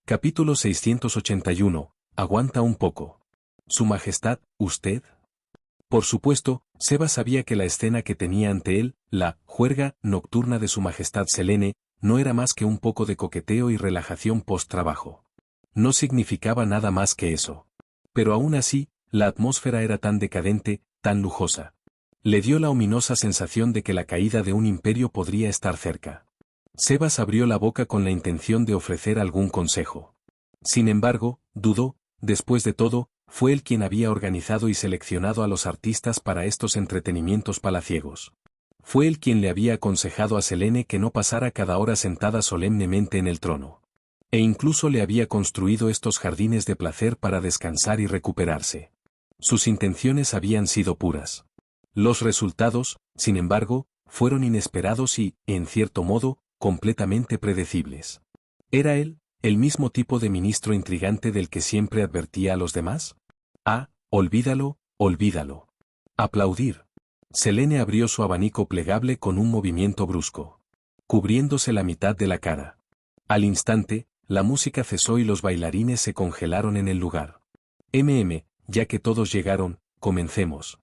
Capítulo 681. Aguanta un poco. Su Majestad, ¿usted? Por supuesto, Sebas sabía que la escena que tenía ante él, la juerga nocturna de Su Majestad Selene, no era más que un poco de coqueteo y relajación post-trabajo. No significaba nada más que eso. Pero aún así, la atmósfera era tan decadente, tan lujosa. Le dio la ominosa sensación de que la caída de un imperio podría estar cerca. Sebas abrió la boca con la intención de ofrecer algún consejo. Sin embargo, dudó. Después de todo, fue él quien había organizado y seleccionado a los artistas para estos entretenimientos palaciegos. Fue él quien le había aconsejado a Selene que no pasara cada hora sentada solemnemente en el trono. E incluso le había construido estos jardines de placer para descansar y recuperarse. Sus intenciones habían sido puras. Los resultados, sin embargo, fueron inesperados y, en cierto modo, completamente predecibles. ¿Era él el mismo tipo de ministro intrigante del que siempre advertía a los demás? Ah, olvídalo, olvídalo. Aplaudir. Selene abrió su abanico plegable con un movimiento brusco, cubriéndose la mitad de la cara. Al instante, la música cesó y los bailarines se congelaron en el lugar. Ya que todos llegaron, comencemos.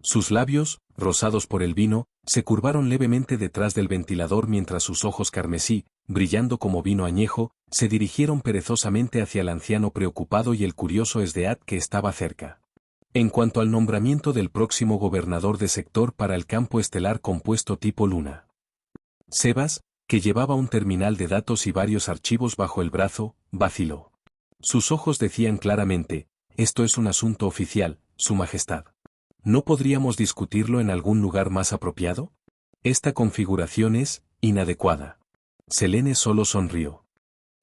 Sus labios, rosados por el vino, se curvaron levemente detrás del ventilador mientras sus ojos carmesí, brillando como vino añejo, se dirigieron perezosamente hacia el anciano preocupado y el curioso Esdeat que estaba cerca. En cuanto al nombramiento del próximo gobernador de sector para el campo estelar compuesto tipo Luna. Sebas, que llevaba un terminal de datos y varios archivos bajo el brazo, vaciló. Sus ojos decían claramente, esto es un asunto oficial, Su Majestad. ¿No podríamos discutirlo en algún lugar más apropiado? Esta configuración es inadecuada. Selene solo sonrió.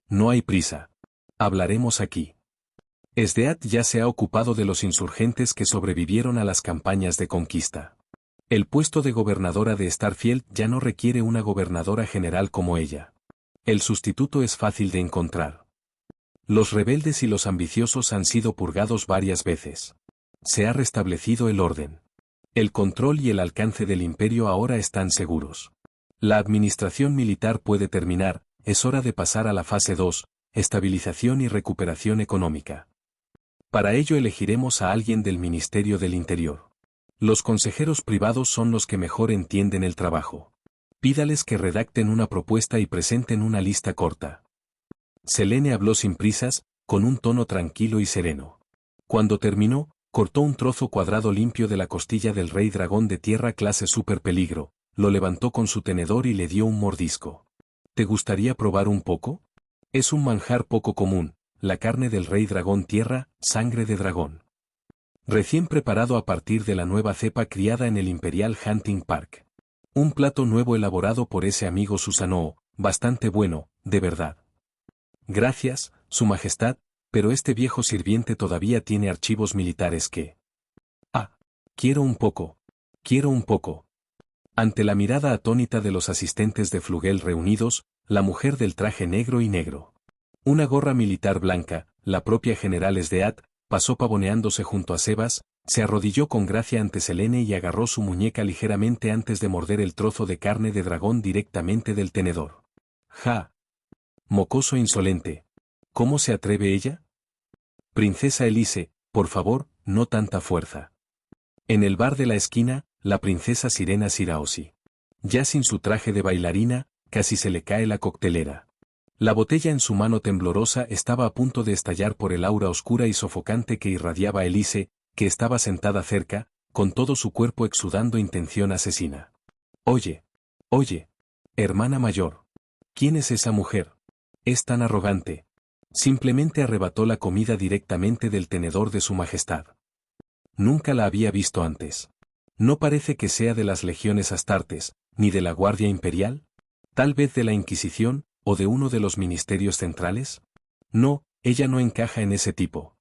No hay prisa. Hablaremos aquí. Esdeat ya se ha ocupado de los insurgentes que sobrevivieron a las campañas de conquista. El puesto de gobernadora de Starfield ya no requiere una gobernadora general como ella. El sustituto es fácil de encontrar. Los rebeldes y los ambiciosos han sido purgados varias veces. Se ha restablecido el orden. El control y el alcance del imperio ahora están seguros. La administración militar puede terminar, es hora de pasar a la fase 2, estabilización y recuperación económica. Para ello elegiremos a alguien del Ministerio del Interior. Los consejeros privados son los que mejor entienden el trabajo. Pídales que redacten una propuesta y presenten una lista corta. Selene habló sin prisas, con un tono tranquilo y sereno. Cuando terminó, cortó un trozo cuadrado limpio de la costilla del rey dragón de tierra clase super peligro, lo levantó con su tenedor y le dio un mordisco. ¿Te gustaría probar un poco? Es un manjar poco común, la carne del rey dragón tierra, sangre de dragón. Recién preparado a partir de la nueva cepa criada en el Imperial Hunting Park. Un plato nuevo elaborado por ese amigo Susanoo, bastante bueno, de verdad. Gracias, Su Majestad, pero este viejo sirviente todavía tiene archivos militares que... Ah, quiero un poco. Ante la mirada atónita de los asistentes de Flugel reunidos, la mujer del traje negro y negro. Una gorra militar blanca, la propia general Esdeat, pasó pavoneándose junto a Sebas, se arrodilló con gracia ante Selene y agarró su muñeca ligeramente antes de morder el trozo de carne de dragón directamente del tenedor. ¡Ja! Mocoso insolente. ¿Cómo se atreve ella? Princesa Elise, por favor, no tanta fuerza. En el bar de la esquina, la princesa Sirena Siraosi. Ya sin su traje de bailarina, casi se le cae la coctelera. La botella en su mano temblorosa estaba a punto de estallar por el aura oscura y sofocante que irradiaba Elise, que estaba sentada cerca, con todo su cuerpo exudando intención asesina. Oye, hermana mayor. ¿Quién es esa mujer? Es tan arrogante. Simplemente arrebató la comida directamente del tenedor de Su Majestad. Nunca la había visto antes. No parece que sea de las legiones astartes, ni de la Guardia Imperial. Tal vez de la Inquisición, o de uno de los ministerios centrales. No, ella no encaja en ese tipo.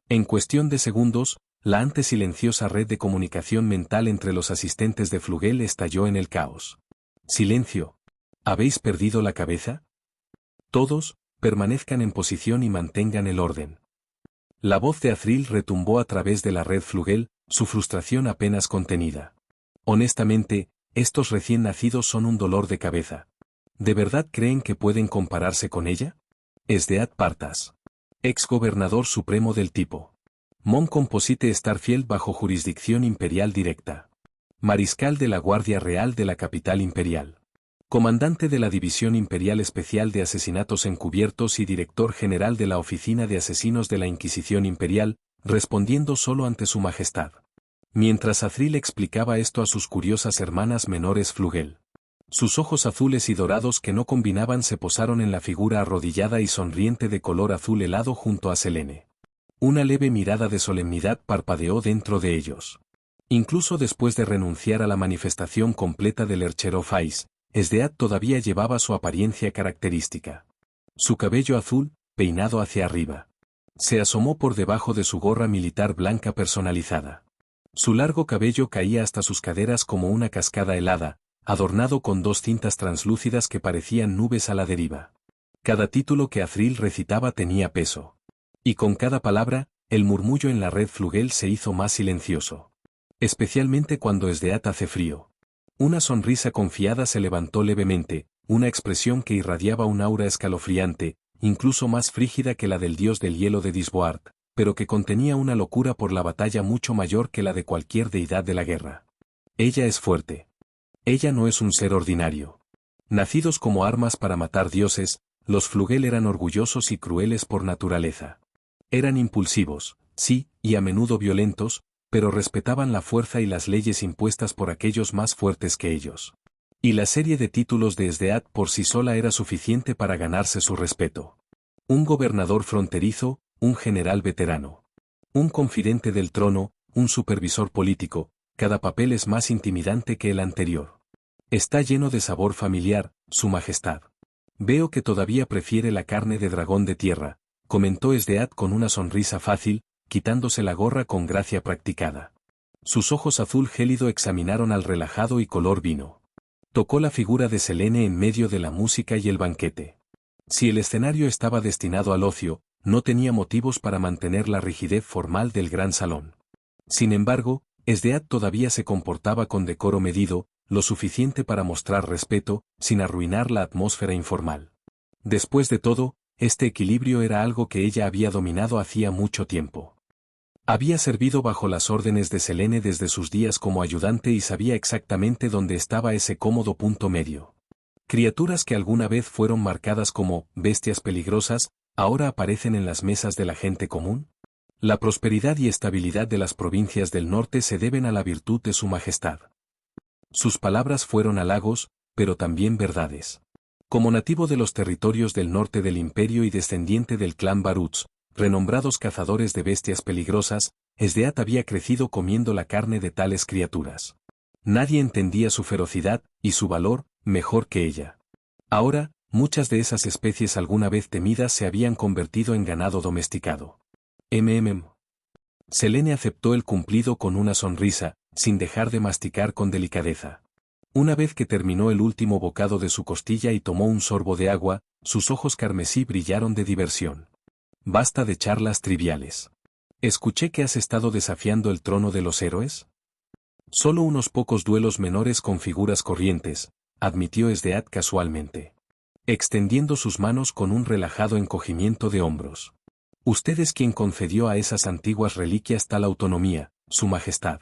En cuestión de segundos, la antes silenciosa red de comunicación mental entre los asistentes de Flugel estalló en el caos. Silencio. ¿Habéis perdido la cabeza? Todos, permanezcan en posición y mantengan el orden. La voz de Azriel retumbó a través de la red Flugel, su frustración apenas contenida. Honestamente, estos recién nacidos son un dolor de cabeza. ¿De verdad creen que pueden compararse con ella? Esdeat Partas. Ex gobernador supremo del tipo. Mon Composite Starfield bajo jurisdicción imperial directa. Mariscal de la Guardia Real de la capital imperial. Comandante de la División Imperial Especial de Asesinatos Encubiertos y director general de la Oficina de Asesinos de la Inquisición Imperial, respondiendo solo ante su majestad. Mientras Azriel explicaba esto a sus curiosas hermanas menores Flugel. Sus ojos azules y dorados que no combinaban se posaron en la figura arrodillada y sonriente de color azul helado junto a Selene. Una leve mirada de solemnidad parpadeó dentro de ellos. Incluso después de renunciar a la manifestación completa del Ercherovais, Esdeat todavía llevaba su apariencia característica. Su cabello azul, peinado hacia arriba, se asomó por debajo de su gorra militar blanca personalizada. Su largo cabello caía hasta sus caderas como una cascada helada, adornado con dos cintas translúcidas que parecían nubes a la deriva. Cada título que Azriel recitaba tenía peso. Y con cada palabra, el murmullo en la red Flugel se hizo más silencioso. Especialmente cuando Esdeat hace frío. Una sonrisa confiada se levantó levemente, una expresión que irradiaba un aura escalofriante, incluso más frígida que la del dios del hielo de Disboard, pero que contenía una locura por la batalla mucho mayor que la de cualquier deidad de la guerra. Ella es fuerte. Ella no es un ser ordinario. Nacidos como armas para matar dioses, los Flugel eran orgullosos y crueles por naturaleza. Eran impulsivos, sí, y a menudo violentos, pero respetaban la fuerza y las leyes impuestas por aquellos más fuertes que ellos. Y la serie de títulos de Esdeat por sí sola era suficiente para ganarse su respeto. Un gobernador fronterizo, un general veterano. Un confidente del trono, un supervisor político, cada papel es más intimidante que el anterior. Está lleno de sabor familiar, Su Majestad. Veo que todavía prefiere la carne de dragón de tierra, comentó Esdeat con una sonrisa fácil, quitándose la gorra con gracia practicada. Sus ojos azul gélido examinaron al relajado y color vino. Tocó la figura de Selene en medio de la música y el banquete. Si el escenario estaba destinado al ocio, no tenía motivos para mantener la rigidez formal del gran salón. Sin embargo, Esdeat todavía se comportaba con decoro medido, lo suficiente para mostrar respeto, sin arruinar la atmósfera informal. Después de todo, este equilibrio era algo que ella había dominado hacía mucho tiempo. Había servido bajo las órdenes de Selene desde sus días como ayudante y sabía exactamente dónde estaba ese cómodo punto medio. Criaturas que alguna vez fueron marcadas como bestias peligrosas, ahora aparecen en las mesas de la gente común. La prosperidad y estabilidad de las provincias del norte se deben a la virtud de Su Majestad. Sus palabras fueron halagos, pero también verdades. Como nativo de los territorios del norte del imperio y descendiente del clan Baruts, renombrados cazadores de bestias peligrosas, Esdeat había crecido comiendo la carne de tales criaturas. Nadie entendía su ferocidad y su valor mejor que ella. Ahora, muchas de esas especies alguna vez temidas se habían convertido en ganado domesticado. Selene aceptó el cumplido con una sonrisa, sin dejar de masticar con delicadeza. Una vez que terminó el último bocado de su costilla y tomó un sorbo de agua, sus ojos carmesí brillaron de diversión. Basta de charlas triviales. Escuché que has estado desafiando el trono de los héroes. Solo unos pocos duelos menores con figuras corrientes, admitió Esdeat casualmente, extendiendo sus manos con un relajado encogimiento de hombros. Usted es quien concedió a esas antiguas reliquias tal autonomía, Su Majestad.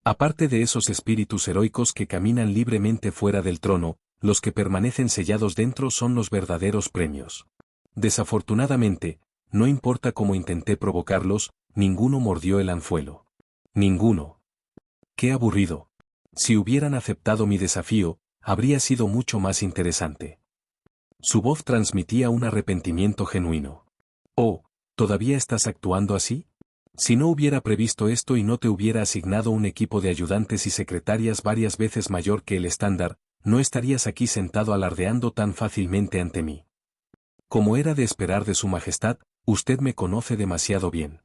Aparte de esos espíritus heroicos que caminan libremente fuera del trono, los que permanecen sellados dentro son los verdaderos premios. Desafortunadamente, no importa cómo intenté provocarlos, ninguno mordió el anzuelo. Ninguno. Qué aburrido. Si hubieran aceptado mi desafío, habría sido mucho más interesante. Su voz transmitía un arrepentimiento genuino. Oh, ¿todavía estás actuando así? Si no hubiera previsto esto y no te hubiera asignado un equipo de ayudantes y secretarias varias veces mayor que el estándar, no estarías aquí sentado alardeando tan fácilmente ante mí. Como era de esperar de Su Majestad, usted me conoce demasiado bien.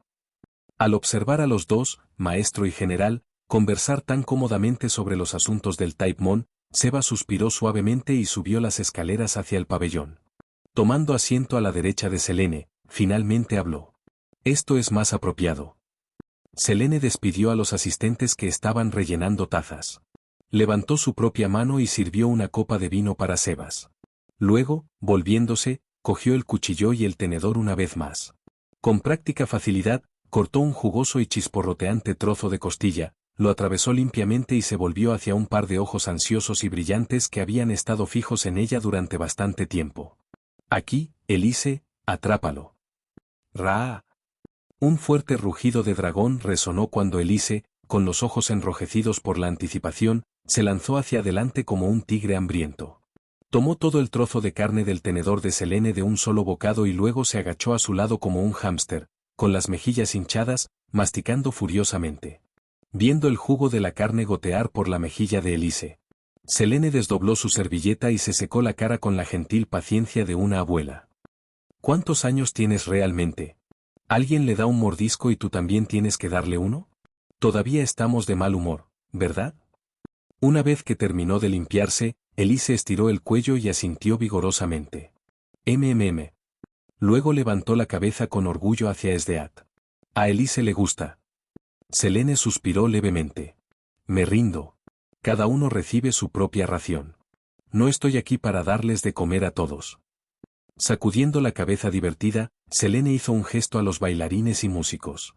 Al observar a los dos, maestro y general, conversar tan cómodamente sobre los asuntos del Taipmon, Seba suspiró suavemente y subió las escaleras hacia el pabellón. Tomando asiento a la derecha de Selene, finalmente habló. Esto es más apropiado. Selene despidió a los asistentes que estaban rellenando tazas. Levantó su propia mano y sirvió una copa de vino para Sebas. Luego, volviéndose, cogió el cuchillo y el tenedor una vez más. Con práctica facilidad, cortó un jugoso y chisporroteante trozo de costilla, lo atravesó limpiamente y se volvió hacia un par de ojos ansiosos y brillantes que habían estado fijos en ella durante bastante tiempo. Aquí, Elise, atrápalo. ¡Ra! Un fuerte rugido de dragón resonó cuando Elise, con los ojos enrojecidos por la anticipación, se lanzó hacia adelante como un tigre hambriento. Tomó todo el trozo de carne del tenedor de Selene de un solo bocado y luego se agachó a su lado como un hámster, con las mejillas hinchadas, masticando furiosamente. Viendo el jugo de la carne gotear por la mejilla de Elise, Selene desdobló su servilleta y se secó la cara con la gentil paciencia de una abuela. ¿Cuántos años tienes realmente? ¿Alguien le da un mordisco y tú también tienes que darle uno? Todavía estamos de mal humor, ¿verdad? Una vez que terminó de limpiarse, Elise estiró el cuello y asintió vigorosamente. MMM. Luego levantó la cabeza con orgullo hacia Esdeat. A Elise le gusta. Selene suspiró levemente. Me rindo. Cada uno recibe su propia ración. No estoy aquí para darles de comer a todos. Sacudiendo la cabeza divertida, Selene hizo un gesto a los bailarines y músicos.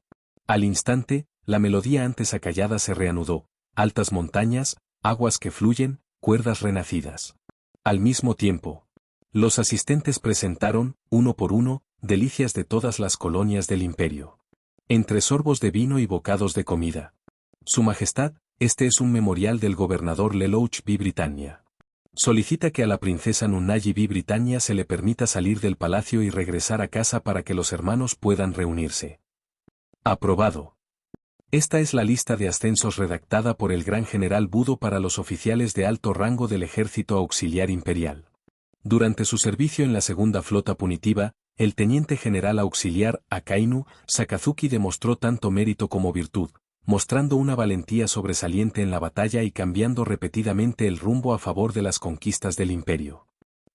Al instante, la melodía antes acallada se reanudó. Altas montañas, aguas que fluyen, cuerdas renacidas. Al mismo tiempo, los asistentes presentaron, uno por uno, delicias de todas las colonias del imperio. Entre sorbos de vino y bocados de comida. Su Majestad, este es un memorial del gobernador Lelouch B. Britannia. Solicita que a la princesa Nunayi B. Britannia se le permita salir del palacio y regresar a casa para que los hermanos puedan reunirse. Aprobado. Esta es la lista de ascensos redactada por el gran general Budo para los oficiales de alto rango del ejército auxiliar imperial. Durante su servicio en la segunda flota punitiva, el teniente general auxiliar Akainu Sakazuki demostró tanto mérito como virtud, mostrando una valentía sobresaliente en la batalla y cambiando repetidamente el rumbo a favor de las conquistas del imperio.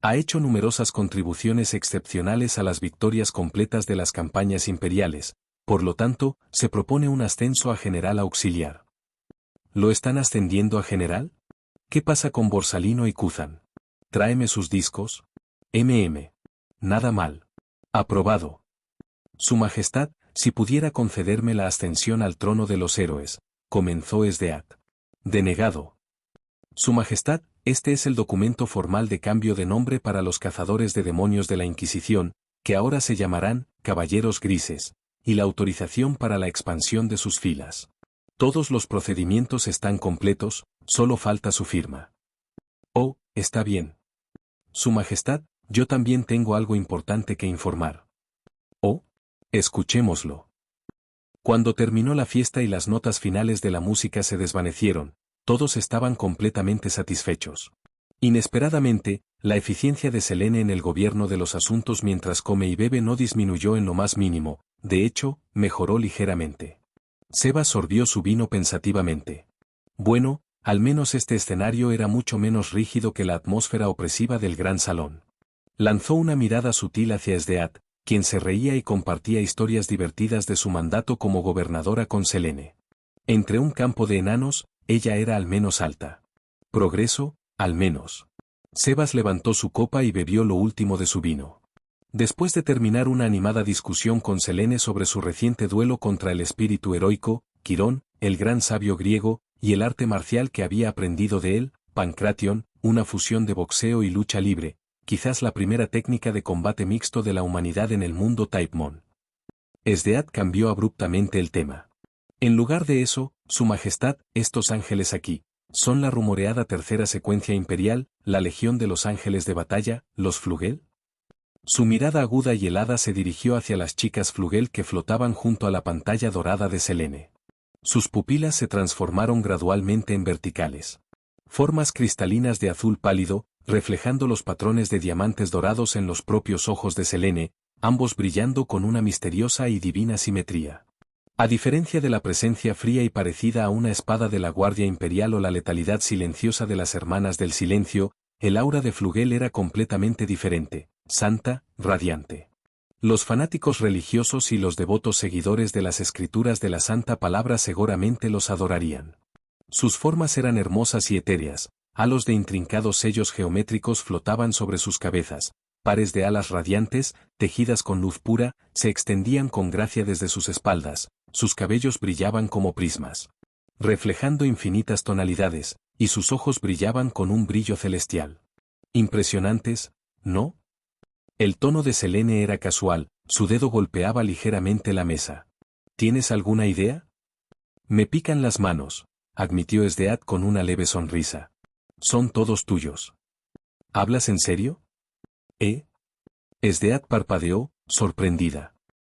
Ha hecho numerosas contribuciones excepcionales a las victorias completas de las campañas imperiales, por lo tanto, se propone un ascenso a general auxiliar. ¿Lo están ascendiendo a general? ¿Qué pasa con Borsalino y Kuzan? Tráeme sus discos. Nada mal. Aprobado. Su Majestad, si pudiera concederme la ascensión al trono de los héroes, comenzó Esdeat. Denegado. Su Majestad, este es el documento formal de cambio de nombre para los cazadores de demonios de la Inquisición, que ahora se llamarán Caballeros Grises, y la autorización para la expansión de sus filas. Todos los procedimientos están completos, solo falta su firma. Oh, está bien. Su Majestad, yo también tengo algo importante que informar. Oh, escuchémoslo. Cuando terminó la fiesta y las notas finales de la música se desvanecieron, todos estaban completamente satisfechos. Inesperadamente, la eficiencia de Selene en el gobierno de los asuntos mientras come y bebe no disminuyó en lo más mínimo, de hecho, mejoró ligeramente. Seba sorbió su vino pensativamente. Bueno, al menos este escenario era mucho menos rígido que la atmósfera opresiva del gran salón. Lanzó una mirada sutil hacia Esdeat, quien se reía y compartía historias divertidas de su mandato como gobernadora con Selene. Entre un campo de enanos, ella era al menos alta. Progreso, al menos. Sebas levantó su copa y bebió lo último de su vino. Después de terminar una animada discusión con Selene sobre su reciente duelo contra el espíritu heroico, Quirón, el gran sabio griego, y el arte marcial que había aprendido de él, Pancration, una fusión de boxeo y lucha libre, quizás la primera técnica de combate mixto de la humanidad en el mundo Taipmon. Esdeat cambió abruptamente el tema. En lugar de eso, Su Majestad, estos ángeles aquí, son la rumoreada tercera secuencia imperial, la Legión de los Ángeles de Batalla, los Flugel. Su mirada aguda y helada se dirigió hacia las chicas Flugel que flotaban junto a la pantalla dorada de Selene. Sus pupilas se transformaron gradualmente en verticales. Formas cristalinas de azul pálido, reflejando los patrones de diamantes dorados en los propios ojos de Selene, ambos brillando con una misteriosa y divina simetría. A diferencia de la presencia fría y parecida a una espada de la Guardia Imperial o la letalidad silenciosa de las Hermanas del Silencio, el aura de Flugel era completamente diferente, santa, radiante. Los fanáticos religiosos y los devotos seguidores de las escrituras de la Santa Palabra seguramente los adorarían. Sus formas eran hermosas y etéreas, halos de intrincados sellos geométricos flotaban sobre sus cabezas, pares de alas radiantes, tejidas con luz pura, se extendían con gracia desde sus espaldas, sus cabellos brillaban como prismas, reflejando infinitas tonalidades, y sus ojos brillaban con un brillo celestial. Impresionantes, ¿no? El tono de Selene era casual, su dedo golpeaba ligeramente la mesa. ¿Tienes alguna idea? Me pican las manos, admitió Esdeath con una leve sonrisa. Son todos tuyos. ¿Hablas en serio? Esdeath parpadeó, sorprendida.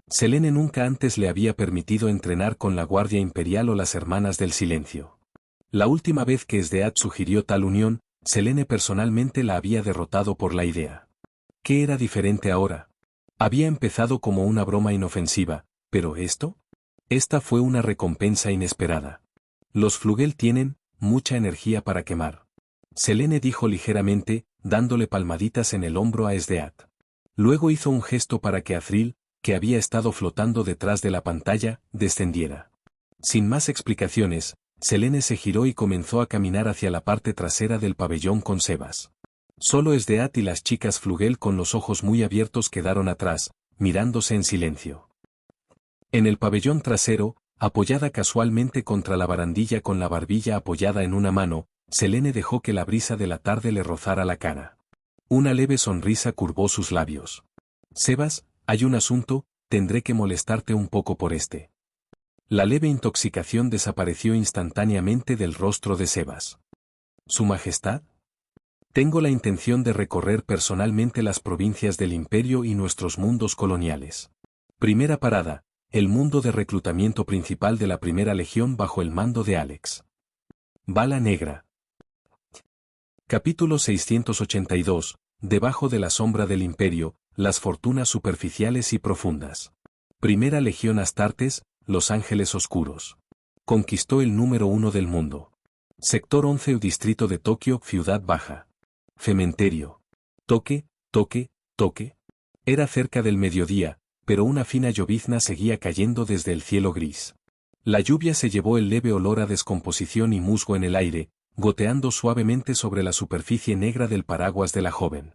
Selene nunca antes le había permitido entrenar con la Guardia Imperial o las Hermanas del Silencio. La última vez que Esdeath sugirió tal unión, Selene personalmente la había derrotado por la idea. ¿Qué era diferente ahora? Había empezado como una broma inofensiva, pero ¿esto? Esta fue una recompensa inesperada. Los Flugel tienen mucha energía para quemar. Selene dijo ligeramente, dándole palmaditas en el hombro a Esdeath. Luego hizo un gesto para que Azriel, que había estado flotando detrás de la pantalla, descendiera. Sin más explicaciones, Selene se giró y comenzó a caminar hacia la parte trasera del pabellón con Sebas. Solo Esdeath y las chicas Flugel con los ojos muy abiertos quedaron atrás, mirándose en silencio. En el pabellón trasero, apoyada casualmente contra la barandilla con la barbilla apoyada en una mano, Selene dejó que la brisa de la tarde le rozara la cara. Una leve sonrisa curvó sus labios. Sebas, hay un asunto, tendré que molestarte un poco por este. La leve intoxicación desapareció instantáneamente del rostro de Sebas. ¿Su Majestad? Tengo la intención de recorrer personalmente las provincias del Imperio y nuestros mundos coloniales. Primera parada, el mundo de reclutamiento principal de la Primera Legión bajo el mando de Alex. Bala Negra. Capítulo 682, Debajo de la sombra del Imperio, las fortunas superficiales y profundas. Primera Legión Astartes, Los Ángeles Oscuros. Conquistó el número 1 del mundo. Sector 11 Distrito de Tokio, Ciudad Baja. Cementerio. Toque, toque, toque. Era cerca del mediodía, pero una fina llovizna seguía cayendo desde el cielo gris. La lluvia se llevó el leve olor a descomposición y musgo en el aire, goteando suavemente sobre la superficie negra del paraguas de la joven.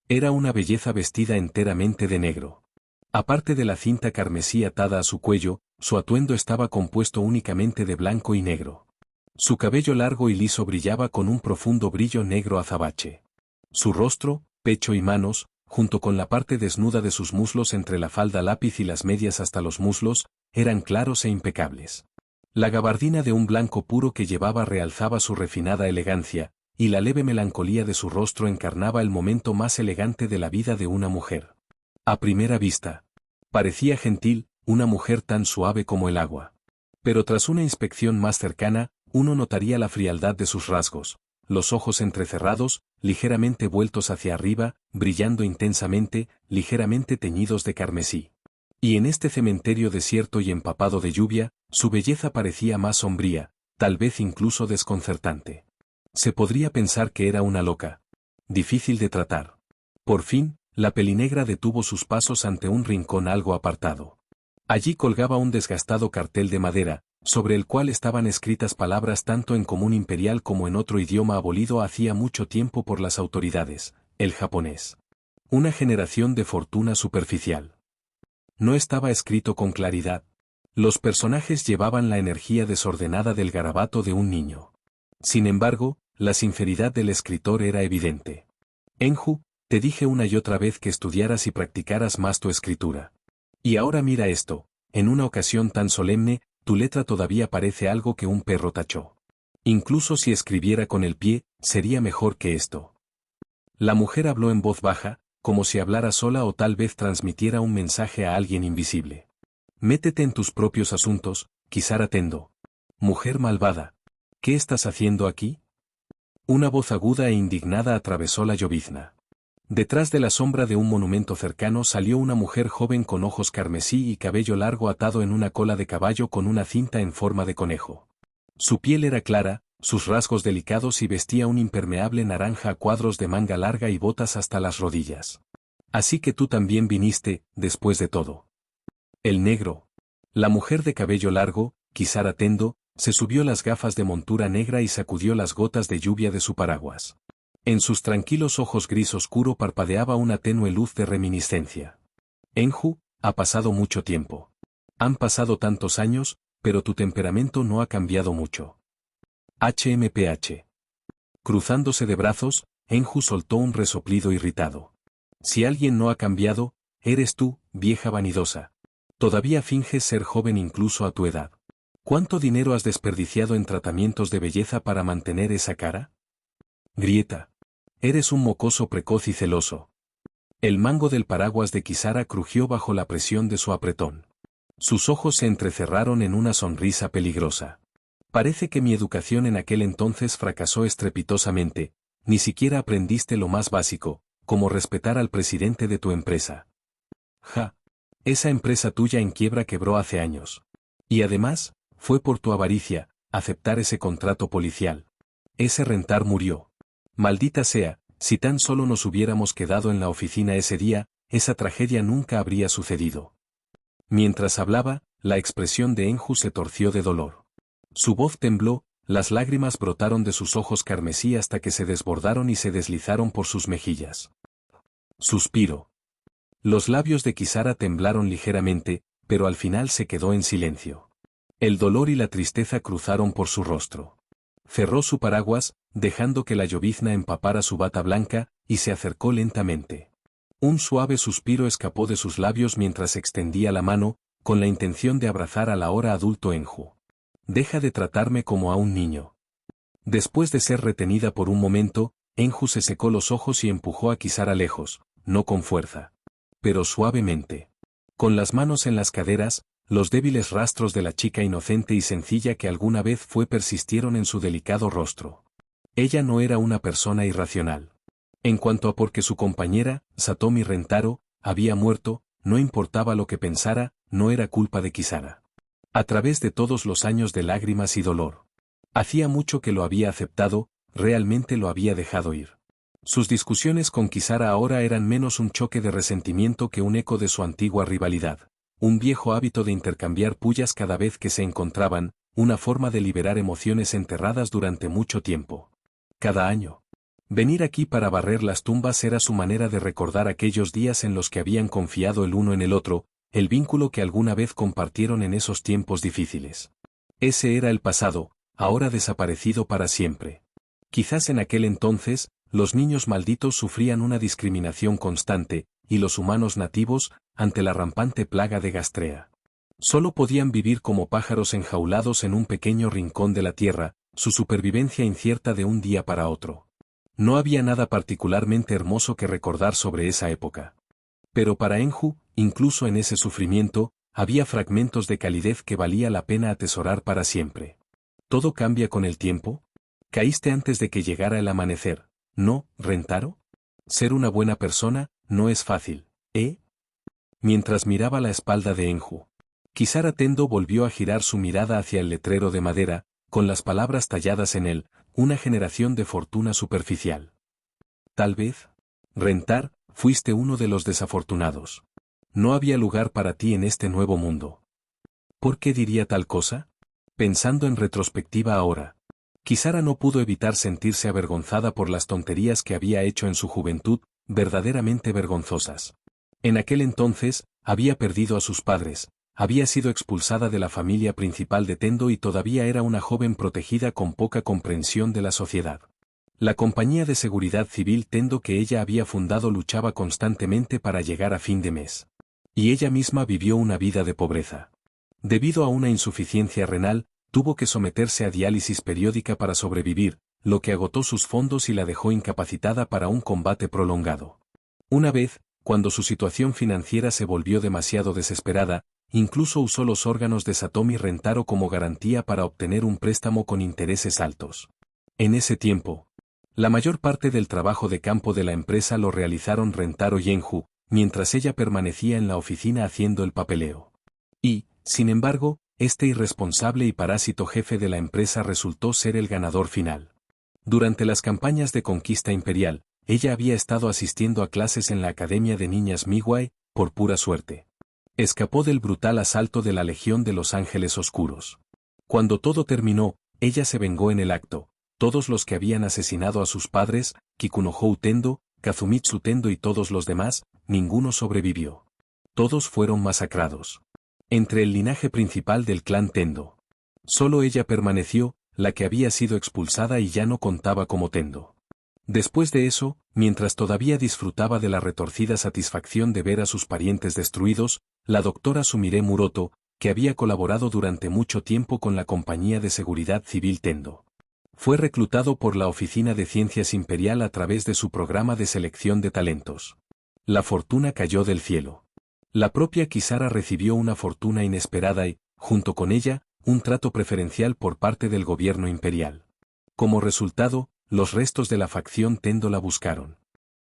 Era una belleza vestida enteramente de negro. Aparte de la cinta carmesí atada a su cuello, su atuendo estaba compuesto únicamente de blanco y negro. Su cabello largo y liso brillaba con un profundo brillo negro azabache. Su rostro, pecho y manos, junto con la parte desnuda de sus muslos entre la falda lápiz y las medias hasta los muslos, eran claros e impecables. La gabardina de un blanco puro que llevaba realzaba su refinada elegancia, y la leve melancolía de su rostro encarnaba el momento más elegante de la vida de una mujer. A primera vista, parecía gentil, una mujer tan suave como el agua. Pero tras una inspección más cercana, uno notaría la frialdad de sus rasgos, los ojos entrecerrados, ligeramente vueltos hacia arriba, brillando intensamente, ligeramente teñidos de carmesí. Y en este cementerio desierto y empapado de lluvia, su belleza parecía más sombría, tal vez incluso desconcertante. Se podría pensar que era una loca. Difícil de tratar. Por fin, la pelinegra detuvo sus pasos ante un rincón algo apartado. Allí colgaba un desgastado cartel de madera, sobre el cual estaban escritas palabras tanto en común imperial como en otro idioma abolido hacía mucho tiempo por las autoridades, el japonés. Una generación de fortuna superficial. No estaba escrito con claridad. Los personajes llevaban la energía desordenada del garabato de un niño. Sin embargo, la sinceridad del escritor era evidente. Enju, te dije una y otra vez que estudiaras y practicaras más tu escritura. Y ahora mira esto, en una ocasión tan solemne, tu letra todavía parece algo que un perro tachó. Incluso si escribiera con el pie, sería mejor que esto. La mujer habló en voz baja, como si hablara sola o tal vez transmitiera un mensaje a alguien invisible. Métete en tus propios asuntos, Kisara Tendo. Mujer malvada. ¿Qué estás haciendo aquí? Una voz aguda e indignada atravesó la llovizna. Detrás de la sombra de un monumento cercano salió una mujer joven con ojos carmesí y cabello largo atado en una cola de caballo con una cinta en forma de conejo. Su piel era clara, sus rasgos delicados y vestía un impermeable naranja a cuadros de manga larga y botas hasta las rodillas. Así que tú también viniste, después de todo. El negro. La mujer de cabello largo, Kisara Tendo, se subió las gafas de montura negra y sacudió las gotas de lluvia de su paraguas. En sus tranquilos ojos gris oscuro parpadeaba una tenue luz de reminiscencia. Enju, ha pasado mucho tiempo. Han pasado tantos años, pero tu temperamento no ha cambiado mucho. HMPH. Cruzándose de brazos, Enju soltó un resoplido irritado. Si alguien no ha cambiado, eres tú, vieja vanidosa. Todavía finges ser joven incluso a tu edad. ¿Cuánto dinero has desperdiciado en tratamientos de belleza para mantener esa cara? Grieta. Eres un mocoso precoz y celoso. El mango del paraguas de Kisara crujió bajo la presión de su apretón. Sus ojos se entrecerraron en una sonrisa peligrosa. Parece que mi educación en aquel entonces fracasó estrepitosamente, ni siquiera aprendiste lo más básico, como respetar al presidente de tu empresa. Ja. Esa empresa tuya en quiebra quebró hace años. Y además, fue por tu avaricia, aceptar ese contrato policial. Ese rentar murió. Maldita sea, si tan solo nos hubiéramos quedado en la oficina ese día, esa tragedia nunca habría sucedido. Mientras hablaba, la expresión de Enju se torció de dolor. Su voz tembló, las lágrimas brotaron de sus ojos carmesí hasta que se desbordaron y se deslizaron por sus mejillas. Suspiro. Los labios de Kisara temblaron ligeramente, pero al final se quedó en silencio. El dolor y la tristeza cruzaron por su rostro. Cerró su paraguas, dejando que la llovizna empapara su bata blanca, y se acercó lentamente. Un suave suspiro escapó de sus labios mientras extendía la mano, con la intención de abrazar al ahora adulto Enju. Deja de tratarme como a un niño. Después de ser retenida por un momento, Enju se secó los ojos y empujó a Kisara lejos, no con fuerza, pero suavemente. Con las manos en las caderas, los débiles rastros de la chica inocente y sencilla que alguna vez fue persistieron en su delicado rostro. Ella no era una persona irracional. En cuanto a por qué su compañera, Satomi Rentaro, había muerto, no importaba lo que pensara, no era culpa de Kisara. A través de todos los años de lágrimas y dolor. Hacía mucho que lo había aceptado, realmente lo había dejado ir. Sus discusiones con Kisara ahora eran menos un choque de resentimiento que un eco de su antigua rivalidad. Un viejo hábito de intercambiar pullas cada vez que se encontraban, una forma de liberar emociones enterradas durante mucho tiempo. Cada año. Venir aquí para barrer las tumbas era su manera de recordar aquellos días en los que habían confiado el uno en el otro, el vínculo que alguna vez compartieron en esos tiempos difíciles. Ese era el pasado, ahora desaparecido para siempre. Quizás en aquel entonces, los niños malditos sufrían una discriminación constante, y los humanos nativos, ante la rampante plaga de Gastrea. Solo podían vivir como pájaros enjaulados en un pequeño rincón de la tierra, su supervivencia incierta de un día para otro. No había nada particularmente hermoso que recordar sobre esa época. Pero para Enju, incluso en ese sufrimiento, había fragmentos de calidez que valía la pena atesorar para siempre. ¿Todo cambia con el tiempo? Caíste antes de que llegara el amanecer, ¿no, Rentaro? Ser una buena persona, no es fácil, ¿eh? Mientras miraba la espalda de Enju, Kisara Tendo volvió a girar su mirada hacia el letrero de madera, con las palabras talladas en él, una generación de fortuna superficial. Tal vez, Rentar, fuiste uno de los desafortunados. No había lugar para ti en este nuevo mundo. ¿Por qué diría tal cosa? Pensando en retrospectiva ahora, Kisara no pudo evitar sentirse avergonzada por las tonterías que había hecho en su juventud, verdaderamente vergonzosas. En aquel entonces, había perdido a sus padres, había sido expulsada de la familia principal de Tendo y todavía era una joven protegida con poca comprensión de la sociedad. La compañía de seguridad civil Tendo que ella había fundado luchaba constantemente para llegar a fin de mes. Y ella misma vivió una vida de pobreza. Debido a una insuficiencia renal, tuvo que someterse a diálisis periódica para sobrevivir, lo que agotó sus fondos y la dejó incapacitada para un combate prolongado. Una vez, cuando su situación financiera se volvió demasiado desesperada, incluso usó los órganos de Satomi Rentaro como garantía para obtener un préstamo con intereses altos. En ese tiempo, la mayor parte del trabajo de campo de la empresa lo realizaron Rentaro y Enju, mientras ella permanecía en la oficina haciendo el papeleo. Y, sin embargo, este irresponsable y parásito jefe de la empresa resultó ser el ganador final. Durante las campañas de conquista imperial, ella había estado asistiendo a clases en la Academia de Niñas Miwai, por pura suerte. Escapó del brutal asalto de la Legión de los Ángeles Oscuros. Cuando todo terminó, ella se vengó en el acto, Todos los que habían asesinado a sus padres, Kikunohou Tendo, Kazumitsu Tendo y todos los demás, ninguno sobrevivió. Todos fueron masacrados. Entre el linaje principal del clan Tendo. Solo ella permaneció, la que había sido expulsada y ya no contaba como Tendo. Después de eso, mientras todavía disfrutaba de la retorcida satisfacción de ver a sus parientes destruidos, la doctora Sumire Muroto, que había colaborado durante mucho tiempo con la compañía de seguridad civil Tendo, fue reclutado por la Oficina de Ciencias Imperial a través de su programa de selección de talentos. La fortuna cayó del cielo. La propia Kisara recibió una fortuna inesperada y, junto con ella, un trato preferencial por parte del gobierno imperial. Como resultado, los restos de la facción Tendo la buscaron.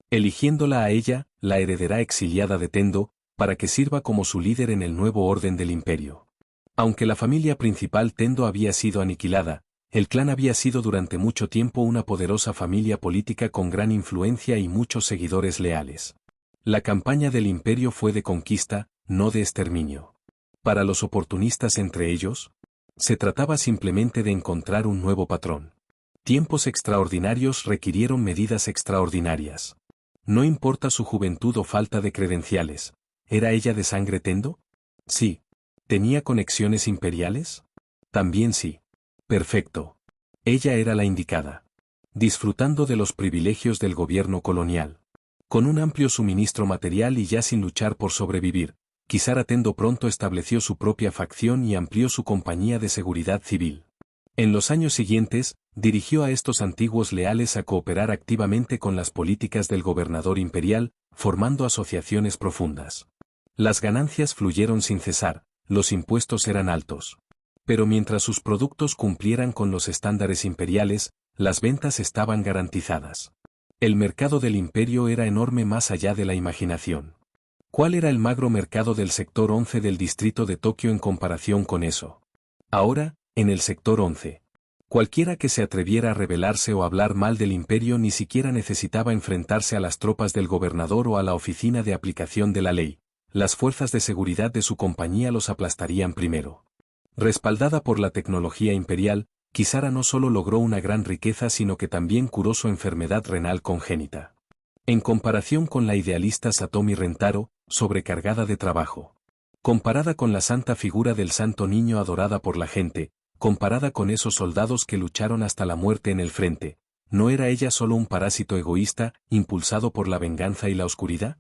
Eligiéndola a ella, la heredera exiliada de Tendo, para que sirva como su líder en el nuevo orden del imperio. Aunque la familia principal Tendo había sido aniquilada, el clan había sido durante mucho tiempo una poderosa familia política con gran influencia y muchos seguidores leales. La campaña del imperio fue de conquista, no de exterminio. Para los oportunistas entre ellos, se trataba simplemente de encontrar un nuevo patrón. Tiempos extraordinarios requirieron medidas extraordinarias. No importa su juventud o falta de credenciales, ¿era ella de sangre Tendo? Sí. ¿Tenía conexiones imperiales? También sí. Perfecto. Ella era la indicada. Disfrutando de los privilegios del gobierno colonial. Con un amplio suministro material y ya sin luchar por sobrevivir, Kisara Tendo pronto estableció su propia facción y amplió su compañía de seguridad civil. En los años siguientes, dirigió a estos antiguos leales a cooperar activamente con las políticas del gobernador imperial, formando asociaciones profundas. Las ganancias fluyeron sin cesar, los impuestos eran altos. Pero mientras sus productos cumplieran con los estándares imperiales, las ventas estaban garantizadas. El mercado del imperio era enorme más allá de la imaginación. ¿Cuál era el magro mercado del sector 11 del distrito de Tokio en comparación con eso? Ahora, en el sector 11. Cualquiera que se atreviera a rebelarse o hablar mal del imperio ni siquiera necesitaba enfrentarse a las tropas del gobernador o a la oficina de aplicación de la ley. Las fuerzas de seguridad de su compañía los aplastarían primero. Respaldada por la tecnología imperial, Kisara no solo logró una gran riqueza sino que también curó su enfermedad renal congénita. En comparación con la idealista Satomi Rentaro, sobrecargada de trabajo. Comparada con la santa figura del santo niño adorada por la gente, comparada con esos soldados que lucharon hasta la muerte en el frente, ¿no era ella solo un parásito egoísta, impulsado por la venganza y la oscuridad?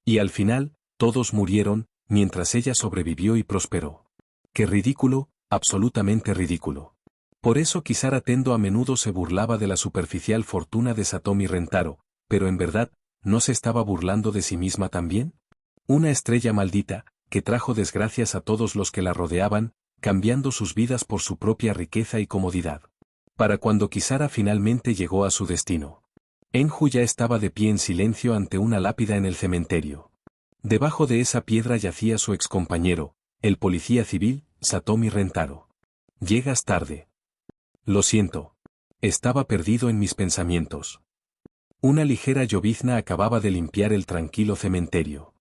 Y al final, todos murieron, mientras ella sobrevivió y prosperó. ¡Qué ridículo, absolutamente ridículo! Por eso Kisara Tendo a menudo se burlaba de la superficial fortuna de Satomi Rentaro, pero en verdad, ¿no se estaba burlando de sí misma también? Una estrella maldita, que trajo desgracias a todos los que la rodeaban, cambiando sus vidas por su propia riqueza y comodidad. Para cuando Kisara finalmente llegó a su destino. Enju ya estaba de pie en silencio ante una lápida en el cementerio. Debajo de esa piedra yacía su excompañero, el policía civil, Satomi Rentaro. Llegas tarde. Lo siento. Estaba perdido en mis pensamientos. Una ligera llovizna acababa de limpiar el tranquilo cementerio.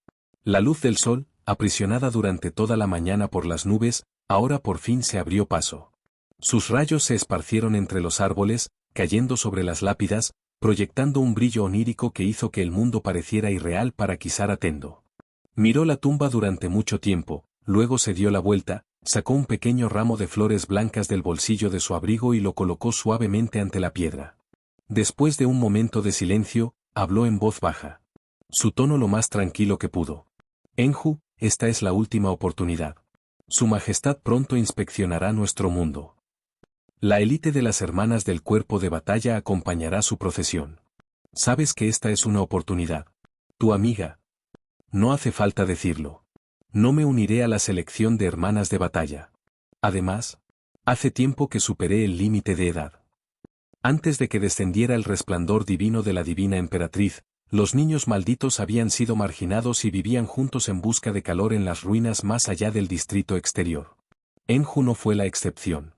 La luz del sol, aprisionada durante toda la mañana por las nubes, ahora por fin se abrió paso. Sus rayos se esparcieron entre los árboles, cayendo sobre las lápidas, proyectando un brillo onírico que hizo que el mundo pareciera irreal para Kisara Tendo. Miró la tumba durante mucho tiempo, luego se dio la vuelta, sacó un pequeño ramo de flores blancas del bolsillo de su abrigo y lo colocó suavemente ante la piedra. Después de un momento de silencio, habló en voz baja. Su tono lo más tranquilo que pudo. Enju, esta es la última oportunidad. Su Majestad pronto inspeccionará nuestro mundo. La élite de las hermanas del cuerpo de batalla acompañará su procesión. Sabes que esta es una oportunidad. Tu amiga. No hace falta decirlo. No me uniré a la selección de hermanas de batalla. Además, hace tiempo que superé el límite de edad. Antes de que descendiera el resplandor divino de la divina emperatriz, los niños malditos habían sido marginados y vivían juntos en busca de calor en las ruinas más allá del distrito exterior. Enju no fue la excepción.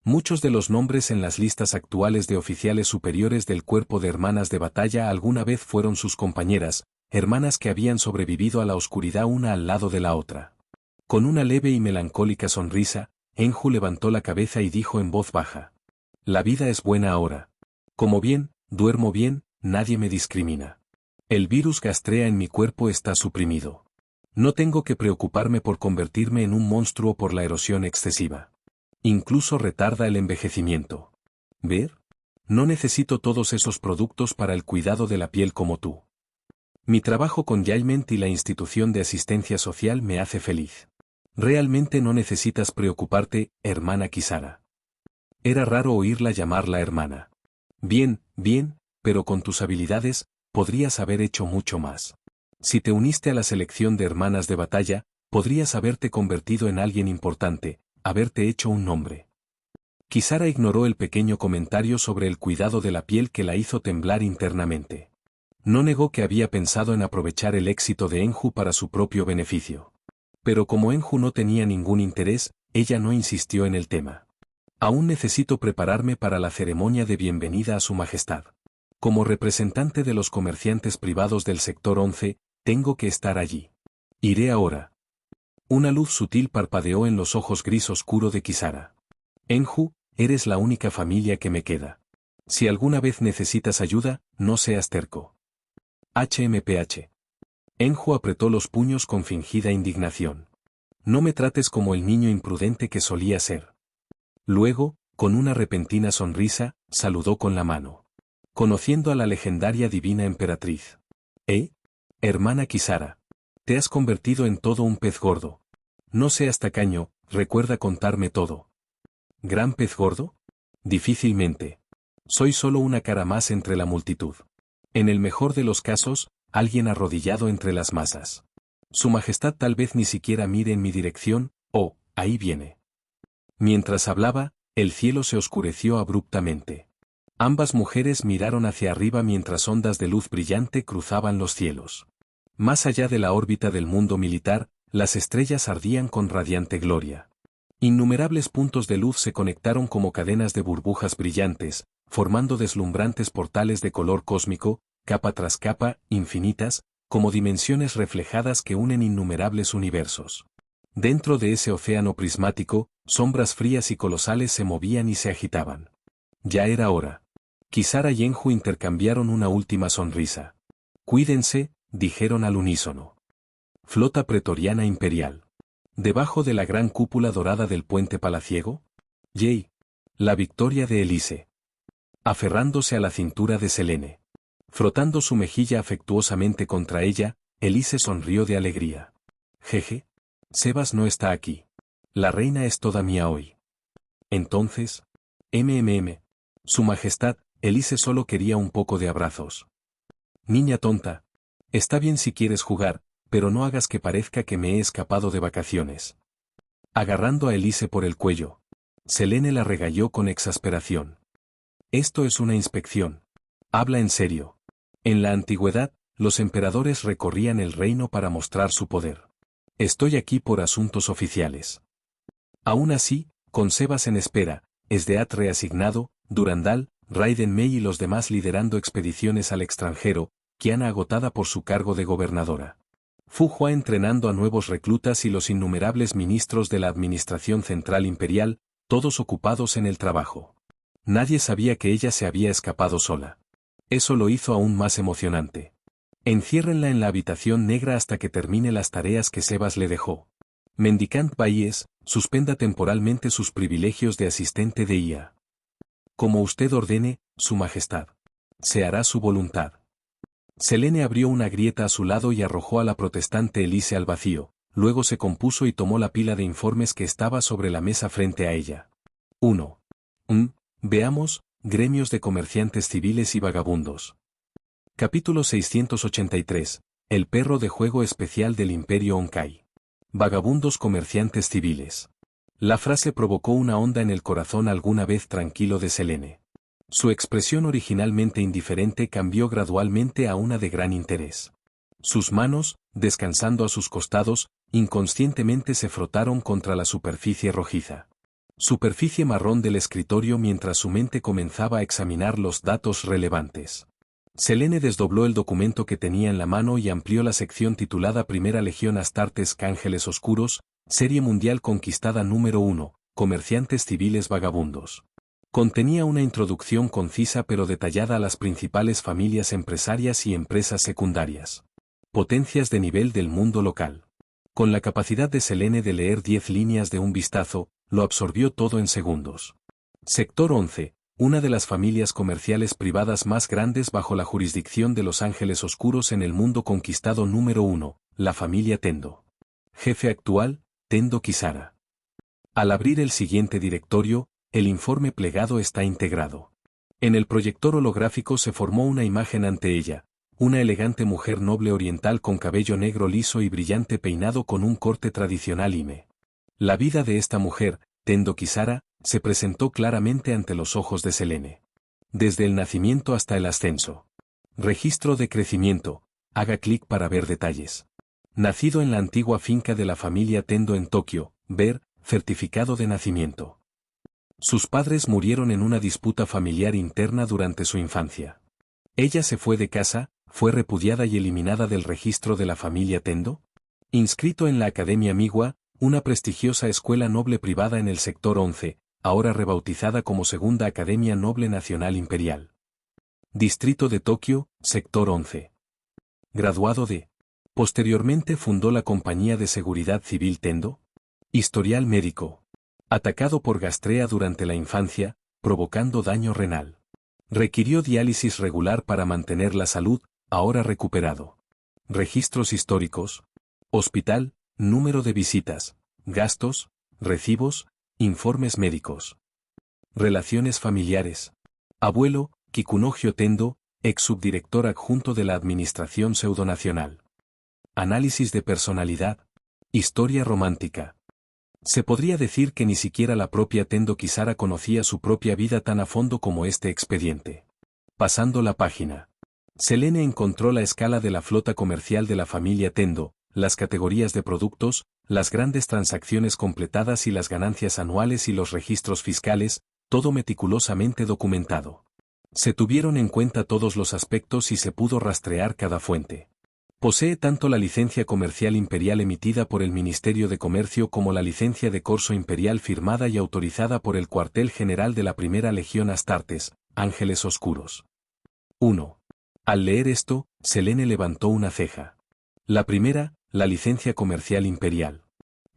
Muchos de los nombres en las listas actuales de oficiales superiores del cuerpo de hermanas de batalla alguna vez fueron sus compañeras, hermanas que habían sobrevivido a la oscuridad una al lado de la otra. Con una leve y melancólica sonrisa, Enju levantó la cabeza y dijo en voz baja. La vida es buena ahora. Como bien, duermo bien, nadie me discrimina. El virus gastrea en mi cuerpo está suprimido. No tengo que preocuparme por convertirme en un monstruo por la erosión excesiva. Incluso retarda el envejecimiento. ¿Ver? No necesito todos esos productos para el cuidado de la piel como tú. Mi trabajo con Yaiment y la institución de asistencia social me hace feliz. Realmente no necesitas preocuparte, hermana Kisara. Era raro oírla llamarla hermana. Bien, bien, pero con tus habilidades, podrías haber hecho mucho más. Si te uniste a la selección de hermanas de batalla, podrías haberte convertido en alguien importante, haberte hecho un nombre. Kisara ignoró el pequeño comentario sobre el cuidado de la piel que la hizo temblar internamente. No negó que había pensado en aprovechar el éxito de Enju para su propio beneficio. Pero como Enju no tenía ningún interés, ella no insistió en el tema. Aún necesito prepararme para la ceremonia de bienvenida a Su Majestad. Como representante de los comerciantes privados del sector 11, tengo que estar allí. Iré ahora. Una luz sutil parpadeó en los ojos gris oscuro de Kisara. Enju, eres la única familia que me queda. Si alguna vez necesitas ayuda, no seas terco. HMPH. Enju apretó los puños con fingida indignación. No me trates como el niño imprudente que solía ser. Luego, con una repentina sonrisa, saludó con la mano. Conociendo a la legendaria divina emperatriz. Hermana Kisara. Te has convertido en todo un pez gordo. No seas tacaño, recuerda contarme todo. ¿Gran pez gordo? Difícilmente. Soy solo una cara más entre la multitud. En el mejor de los casos, alguien arrodillado entre las masas. Su Majestad tal vez ni siquiera mire en mi dirección, ahí viene. Mientras hablaba, el cielo se oscureció abruptamente. Ambas mujeres miraron hacia arriba mientras ondas de luz brillante cruzaban los cielos. Más allá de la órbita del mundo militar, las estrellas ardían con radiante gloria. Innumerables puntos de luz se conectaron como cadenas de burbujas brillantes, formando deslumbrantes portales de color cósmico, capa tras capa, infinitas, como dimensiones reflejadas que unen innumerables universos. Dentro de ese océano prismático, sombras frías y colosales se movían y se agitaban. Ya era hora. Kisara y Enju intercambiaron una última sonrisa. Cuídense, dijeron al unísono. Flota pretoriana imperial. Debajo de la gran cúpula dorada del puente palaciego. Yay. La victoria de Elise. Aferrándose a la cintura de Selene. Frotando su mejilla afectuosamente contra ella, Elise sonrió de alegría. Jeje. Sebas no está aquí. La reina es toda mía hoy. Entonces, Su Majestad, Elise solo quería un poco de abrazos. Niña tonta. Está bien si quieres jugar, pero no hagas que parezca que me he escapado de vacaciones. Agarrando a Elise por el cuello, Selene la regañó con exasperación. Esto es una inspección. Habla en serio. En la antigüedad, los emperadores recorrían el reino para mostrar su poder. Estoy aquí por asuntos oficiales. Aún así, con Sebas en espera, Esdeat reasignado, Durandal, Raiden Mei y los demás liderando expediciones al extranjero, Kiana agotada por su cargo de gobernadora. Fu Hua entrenando a nuevos reclutas y los innumerables ministros de la Administración Central Imperial, todos ocupados en el trabajo. Nadie sabía que ella se había escapado sola. Eso lo hizo aún más emocionante. Enciérrenla en la habitación negra hasta que termine las tareas que Sebas le dejó. Mendicant Baíes, suspenda temporalmente sus privilegios de asistente de IA. Como usted ordene, Su Majestad. Se hará su voluntad. Selene abrió una grieta a su lado y arrojó a la protestante Elise al vacío, luego se compuso y tomó la pila de informes que estaba sobre la mesa frente a ella. 1. Veamos, gremios de comerciantes civiles y vagabundos. Capítulo 683. El perro de juego especial del Imperio Onkai. Vagabundos comerciantes civiles. La frase provocó una onda en el corazón alguna vez tranquilo de Selene. Su expresión originalmente indiferente cambió gradualmente a una de gran interés. Sus manos, descansando a sus costados, inconscientemente se frotaron contra la superficie rojiza. Superficie marrón del escritorio mientras su mente comenzaba a examinar los datos relevantes. Selene desdobló el documento que tenía en la mano y amplió la sección titulada Primera Legión Astartes Ángeles Oscuros, Serie Mundial Conquistada número 1, Comerciantes Civiles Vagabundos. Contenía una introducción concisa pero detallada a las principales familias empresarias y empresas secundarias. Potencias de nivel del mundo local. Con la capacidad de Selene de leer 10 líneas de un vistazo, lo absorbió todo en segundos. Sector 11. Una de las familias comerciales privadas más grandes bajo la jurisdicción de los Ángeles Oscuros en el mundo conquistado número 1, la familia Tendo. Jefe actual, Tendo Kisara. Al abrir el siguiente directorio, el informe plegado está integrado. En el proyector holográfico se formó una imagen ante ella, una elegante mujer noble oriental con cabello negro liso y brillante peinado con un corte tradicional hime. La vida de esta mujer, Tendo Kisara, se presentó claramente ante los ojos de Selene. Desde el nacimiento hasta el ascenso. Registro de crecimiento, haga clic para ver detalles. Nacido en la antigua finca de la familia Tendo en Tokio, ver, certificado de nacimiento. Sus padres murieron en una disputa familiar interna durante su infancia. Ella se fue de casa, fue repudiada y eliminada del registro de la familia Tendo. Inscrito en la Academia Miwa, una prestigiosa escuela noble privada en el sector 11, ahora rebautizada como Segunda Academia Noble Nacional Imperial. Distrito de Tokio, sector 11. Graduado de. Posteriormente fundó la Compañía de Seguridad Civil Tendo. Historial médico. Atacado por gastrea durante la infancia, provocando daño renal. Requirió diálisis regular para mantener la salud, ahora recuperado. Registros históricos. Hospital, número de visitas, gastos, recibos, informes médicos. Relaciones familiares. Abuelo, Kikunogyo Tendo, ex subdirector adjunto de la Administración Pseudonacional. Análisis de personalidad. Historia romántica. Se podría decir que ni siquiera la propia Tendo Kisara conocía su propia vida tan a fondo como este expediente. Pasando la página. Selene encontró la escala de la flota comercial de la familia Tendo, las categorías de productos, las grandes transacciones completadas y las ganancias anuales y los registros fiscales, todo meticulosamente documentado. Se tuvieron en cuenta todos los aspectos y se pudo rastrear cada fuente. Posee tanto la licencia comercial imperial emitida por el Ministerio de Comercio como la licencia de corso imperial firmada y autorizada por el cuartel general de la Primera Legión Astartes, Ángeles Oscuros. 1. Al leer esto, Selene levantó una ceja. La primera, la licencia comercial imperial.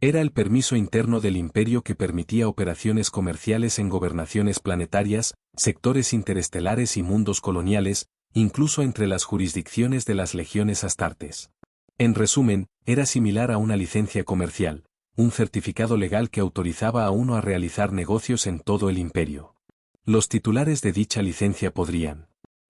Era el permiso interno del imperio que permitía operaciones comerciales en gobernaciones planetarias, sectores interestelares y mundos coloniales, incluso entre las jurisdicciones de las legiones astartes. En resumen, era similar a una licencia comercial, un certificado legal que autorizaba a uno a realizar negocios en todo el imperio. Los titulares de dicha licencia podrían,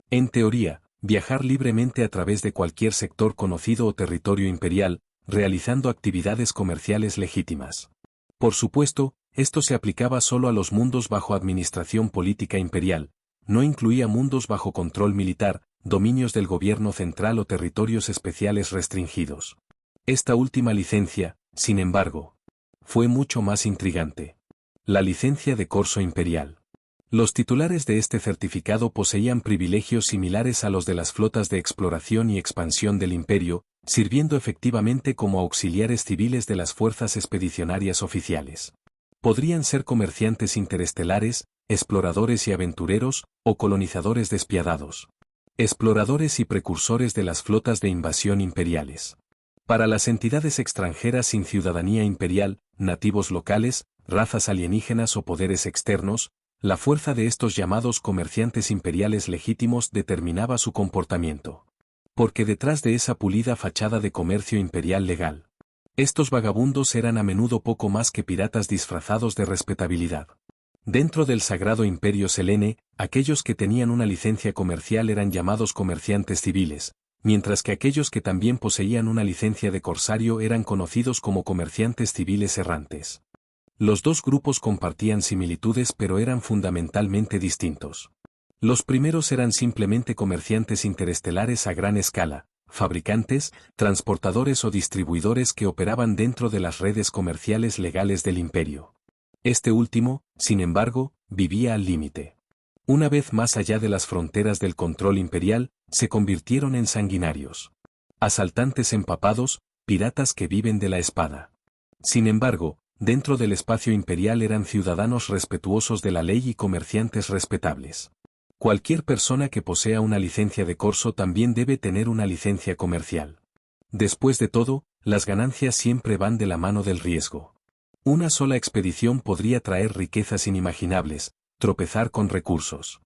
en teoría, viajar libremente a través de cualquier sector conocido o territorio imperial, realizando actividades comerciales legítimas. Por supuesto, esto se aplicaba solo a los mundos bajo administración política imperial, no incluía mundos bajo control militar, dominios del gobierno central o territorios especiales restringidos. Esta última licencia, sin embargo, fue mucho más intrigante. La licencia de corso imperial. Los titulares de este certificado poseían privilegios similares a los de las flotas de exploración y expansión del imperio, sirviendo efectivamente como auxiliares civiles de las fuerzas expedicionarias oficiales. Podrían ser comerciantes interestelares, exploradores y aventureros, o colonizadores despiadados. Exploradores y precursores de las flotas de invasión imperiales. Para las entidades extranjeras sin ciudadanía imperial, nativos locales, razas alienígenas o poderes externos, la fuerza de estos llamados comerciantes imperiales legítimos determinaba su comportamiento. Porque detrás de esa pulida fachada de comercio imperial legal, estos vagabundos eran a menudo poco más que piratas disfrazados de respetabilidad. Dentro del sagrado imperio Selene, aquellos que tenían una licencia comercial eran llamados comerciantes civiles, mientras que aquellos que también poseían una licencia de corsario eran conocidos como comerciantes civiles errantes. Los dos grupos compartían similitudes pero eran fundamentalmente distintos. Los primeros eran simplemente comerciantes interestelares a gran escala, fabricantes, transportadores o distribuidores que operaban dentro de las redes comerciales legales del imperio. Este último, sin embargo, vivía al límite. Una vez más allá de las fronteras del control imperial, se convirtieron en sanguinarios. Asaltantes empapados, piratas que viven de la espada. Sin embargo, dentro del espacio imperial eran ciudadanos respetuosos de la ley y comerciantes respetables. Cualquier persona que posea una licencia de corso también debe tener una licencia comercial. Después de todo, las ganancias siempre van de la mano del riesgo. Una sola expedición podría traer riquezas inimaginables, tropezar con recursos.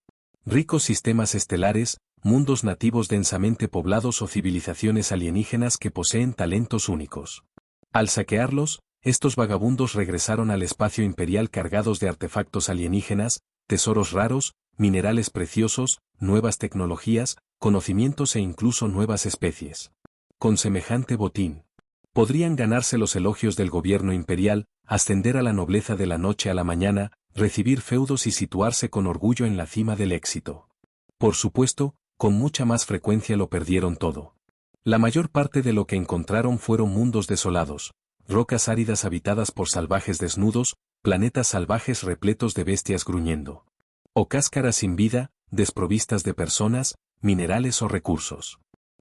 Ricos sistemas estelares, mundos nativos densamente poblados o civilizaciones alienígenas que poseen talentos únicos. Al saquearlos, estos vagabundos regresaron al espacio imperial cargados de artefactos alienígenas, tesoros raros, minerales preciosos, nuevas tecnologías, conocimientos e incluso nuevas especies. Con semejante botín, podrían ganarse los elogios del gobierno imperial, ascender a la nobleza de la noche a la mañana, recibir feudos y situarse con orgullo en la cima del éxito. Por supuesto, con mucha más frecuencia lo perdieron todo. La mayor parte de lo que encontraron fueron mundos desolados, rocas áridas habitadas por salvajes desnudos, planetas salvajes repletos de bestias gruñendo. O cáscaras sin vida, desprovistas de personas, minerales o recursos.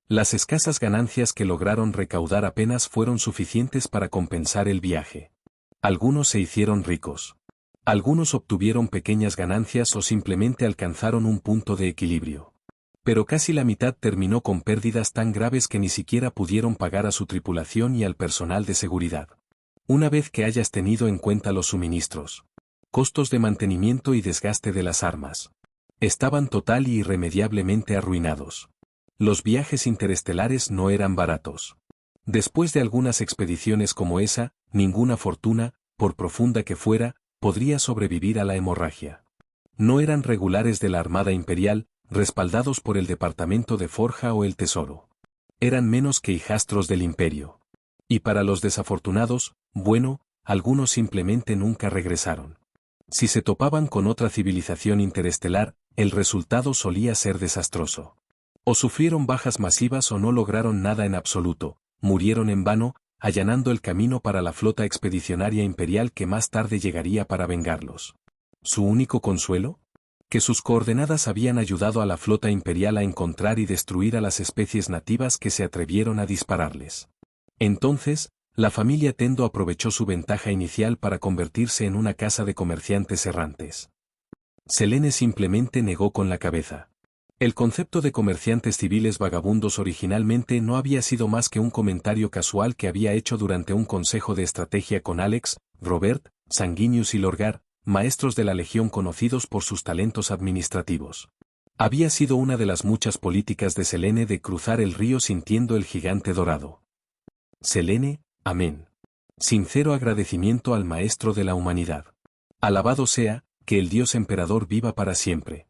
Las escasas ganancias que lograron recaudar apenas fueron suficientes para compensar el viaje. Algunos se hicieron ricos. Algunos obtuvieron pequeñas ganancias o simplemente alcanzaron un punto de equilibrio. Pero casi la mitad terminó con pérdidas tan graves que ni siquiera pudieron pagar a su tripulación y al personal de seguridad. Una vez que hayas tenido en cuenta los suministros, costos de mantenimiento y desgaste de las armas, estaban total y irremediablemente arruinados. Los viajes interestelares no eran baratos. Después de algunas expediciones como esa, ninguna fortuna, por profunda que fuera, podría sobrevivir a la hemorragia. No eran regulares de la Armada Imperial, respaldados por el Departamento de Forja o el Tesoro. Eran menos que hijastros del Imperio. Y para los desafortunados, bueno, algunos simplemente nunca regresaron. Si se topaban con otra civilización interestelar, el resultado solía ser desastroso. O sufrieron bajas masivas o no lograron nada en absoluto, murieron en vano, allanando el camino para la flota expedicionaria imperial que más tarde llegaría para vengarlos. ¿Su único consuelo? Que sus coordenadas habían ayudado a la flota imperial a encontrar y destruir a las especies nativas que se atrevieron a dispararles. Entonces, la familia Tendo aprovechó su ventaja inicial para convertirse en una casa de comerciantes errantes. Selene simplemente negó con la cabeza. El concepto de comerciantes civiles vagabundos originalmente no había sido más que un comentario casual que había hecho durante un consejo de estrategia con Alex, Robert, Sanguinius y Lorgar, maestros de la Legión conocidos por sus talentos administrativos. Había sido una de las muchas políticas de Selene de cruzar el río sintiendo el gigante dorado. Selene, amén. Sincero agradecimiento al maestro de la humanidad. Alabado sea, que el Dios emperador viva para siempre.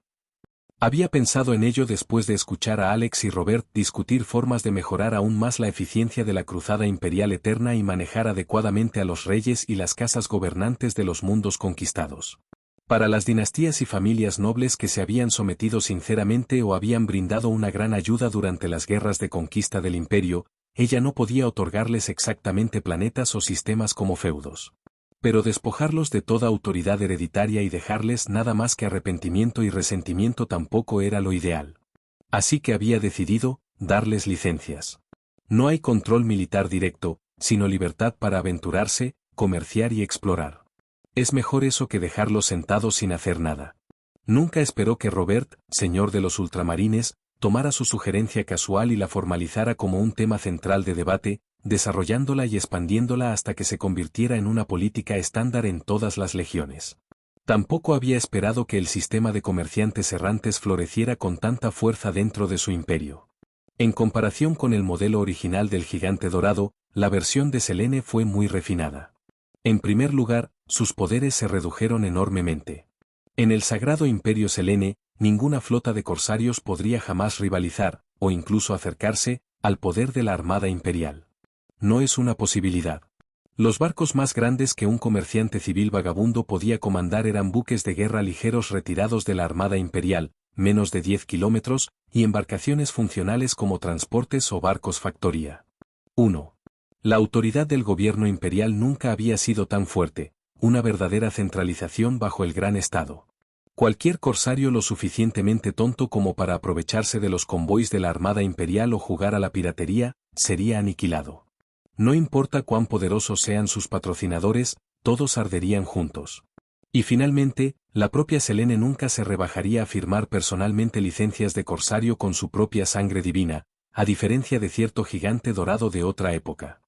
Había pensado en ello después de escuchar a Alex y Robert discutir formas de mejorar aún más la eficiencia de la cruzada imperial eterna y manejar adecuadamente a los reyes y las casas gobernantes de los mundos conquistados. Para las dinastías y familias nobles que se habían sometido sinceramente o habían brindado una gran ayuda durante las guerras de conquista del imperio, ella no podía otorgarles exactamente planetas o sistemas como feudos. Pero despojarlos de toda autoridad hereditaria y dejarles nada más que arrepentimiento y resentimiento tampoco era lo ideal. Así que había decidido darles licencias. No hay control militar directo, sino libertad para aventurarse, comerciar y explorar. Es mejor eso que dejarlos sentados sin hacer nada. Nunca esperó que Robert, señor de los ultramarines, tomara su sugerencia casual y la formalizara como un tema central de debate, desarrollándola y expandiéndola hasta que se convirtiera en una política estándar en todas las legiones. Tampoco había esperado que el sistema de comerciantes errantes floreciera con tanta fuerza dentro de su imperio. En comparación con el modelo original del gigante dorado, la versión de Selene fue muy refinada. En primer lugar, sus poderes se redujeron enormemente. En el sagrado imperio Selene, ninguna flota de corsarios podría jamás rivalizar, o incluso acercarse, al poder de la Armada Imperial. No es una posibilidad. Los barcos más grandes que un comerciante civil vagabundo podía comandar eran buques de guerra ligeros retirados de la Armada Imperial, menos de 10 kilómetros, y embarcaciones funcionales como transportes o barcos factoría. 1. La autoridad del gobierno imperial nunca había sido tan fuerte, una verdadera centralización bajo el Gran Estado. Cualquier corsario lo suficientemente tonto como para aprovecharse de los convoys de la Armada Imperial o jugar a la piratería, sería aniquilado. No importa cuán poderosos sean sus patrocinadores, todos arderían juntos. Y finalmente, la propia Selene nunca se rebajaría a firmar personalmente licencias de corsario con su propia sangre divina, a diferencia de cierto gigante dorado de otra época.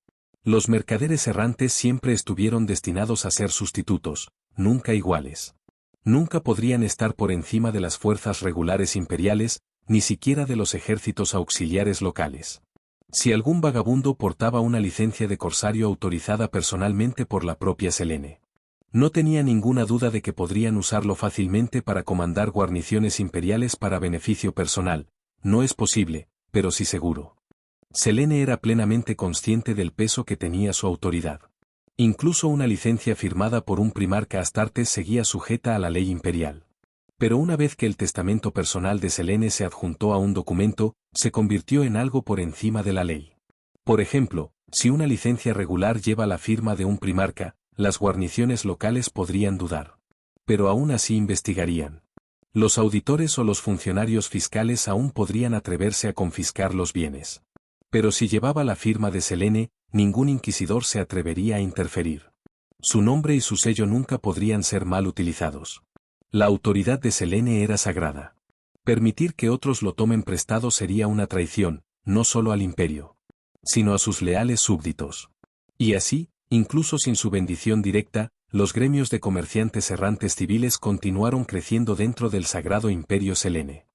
Los mercaderes errantes siempre estuvieron destinados a ser sustitutos, nunca iguales. Nunca podrían estar por encima de las fuerzas regulares imperiales, ni siquiera de los ejércitos auxiliares locales. Si algún vagabundo portaba una licencia de corsario autorizada personalmente por la propia Selene, no tenía ninguna duda de que podrían usarlo fácilmente para comandar guarniciones imperiales para beneficio personal. No es posible, pero sí seguro. Selene era plenamente consciente del peso que tenía su autoridad. Incluso una licencia firmada por un primarca Astartes seguía sujeta a la ley imperial. Pero una vez que el testamento personal de Selene se adjuntó a un documento, se convirtió en algo por encima de la ley. Por ejemplo, si una licencia regular lleva la firma de un primarca, las guarniciones locales podrían dudar. Pero aún así investigarían. Los auditores o los funcionarios fiscales aún podrían atreverse a confiscar los bienes. Pero si llevaba la firma de Selene, ningún inquisidor se atrevería a interferir. Su nombre y su sello nunca podrían ser mal utilizados. La autoridad de Selene era sagrada. Permitir que otros lo tomen prestado sería una traición, no solo al imperio, sino a sus leales súbditos. Y así, incluso sin su bendición directa, los gremios de comerciantes errantes civiles continuaron creciendo dentro del sagrado imperio Selene.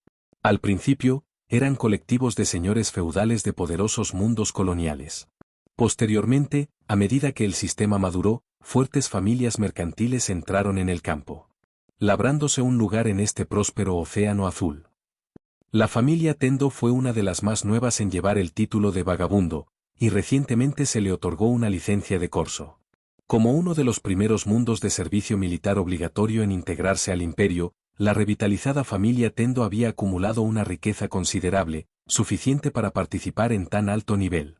Al principio, eran colectivos de señores feudales de poderosos mundos coloniales. Posteriormente, a medida que el sistema maduró, fuertes familias mercantiles entraron en el campo, labrándose un lugar en este próspero océano azul. La familia Tendo fue una de las más nuevas en llevar el título de vagabundo, y recientemente se le otorgó una licencia de corso. Como uno de los primeros mundos de servicio militar obligatorio en integrarse al imperio, la revitalizada familia Tendo había acumulado una riqueza considerable, suficiente para participar en tan alto nivel.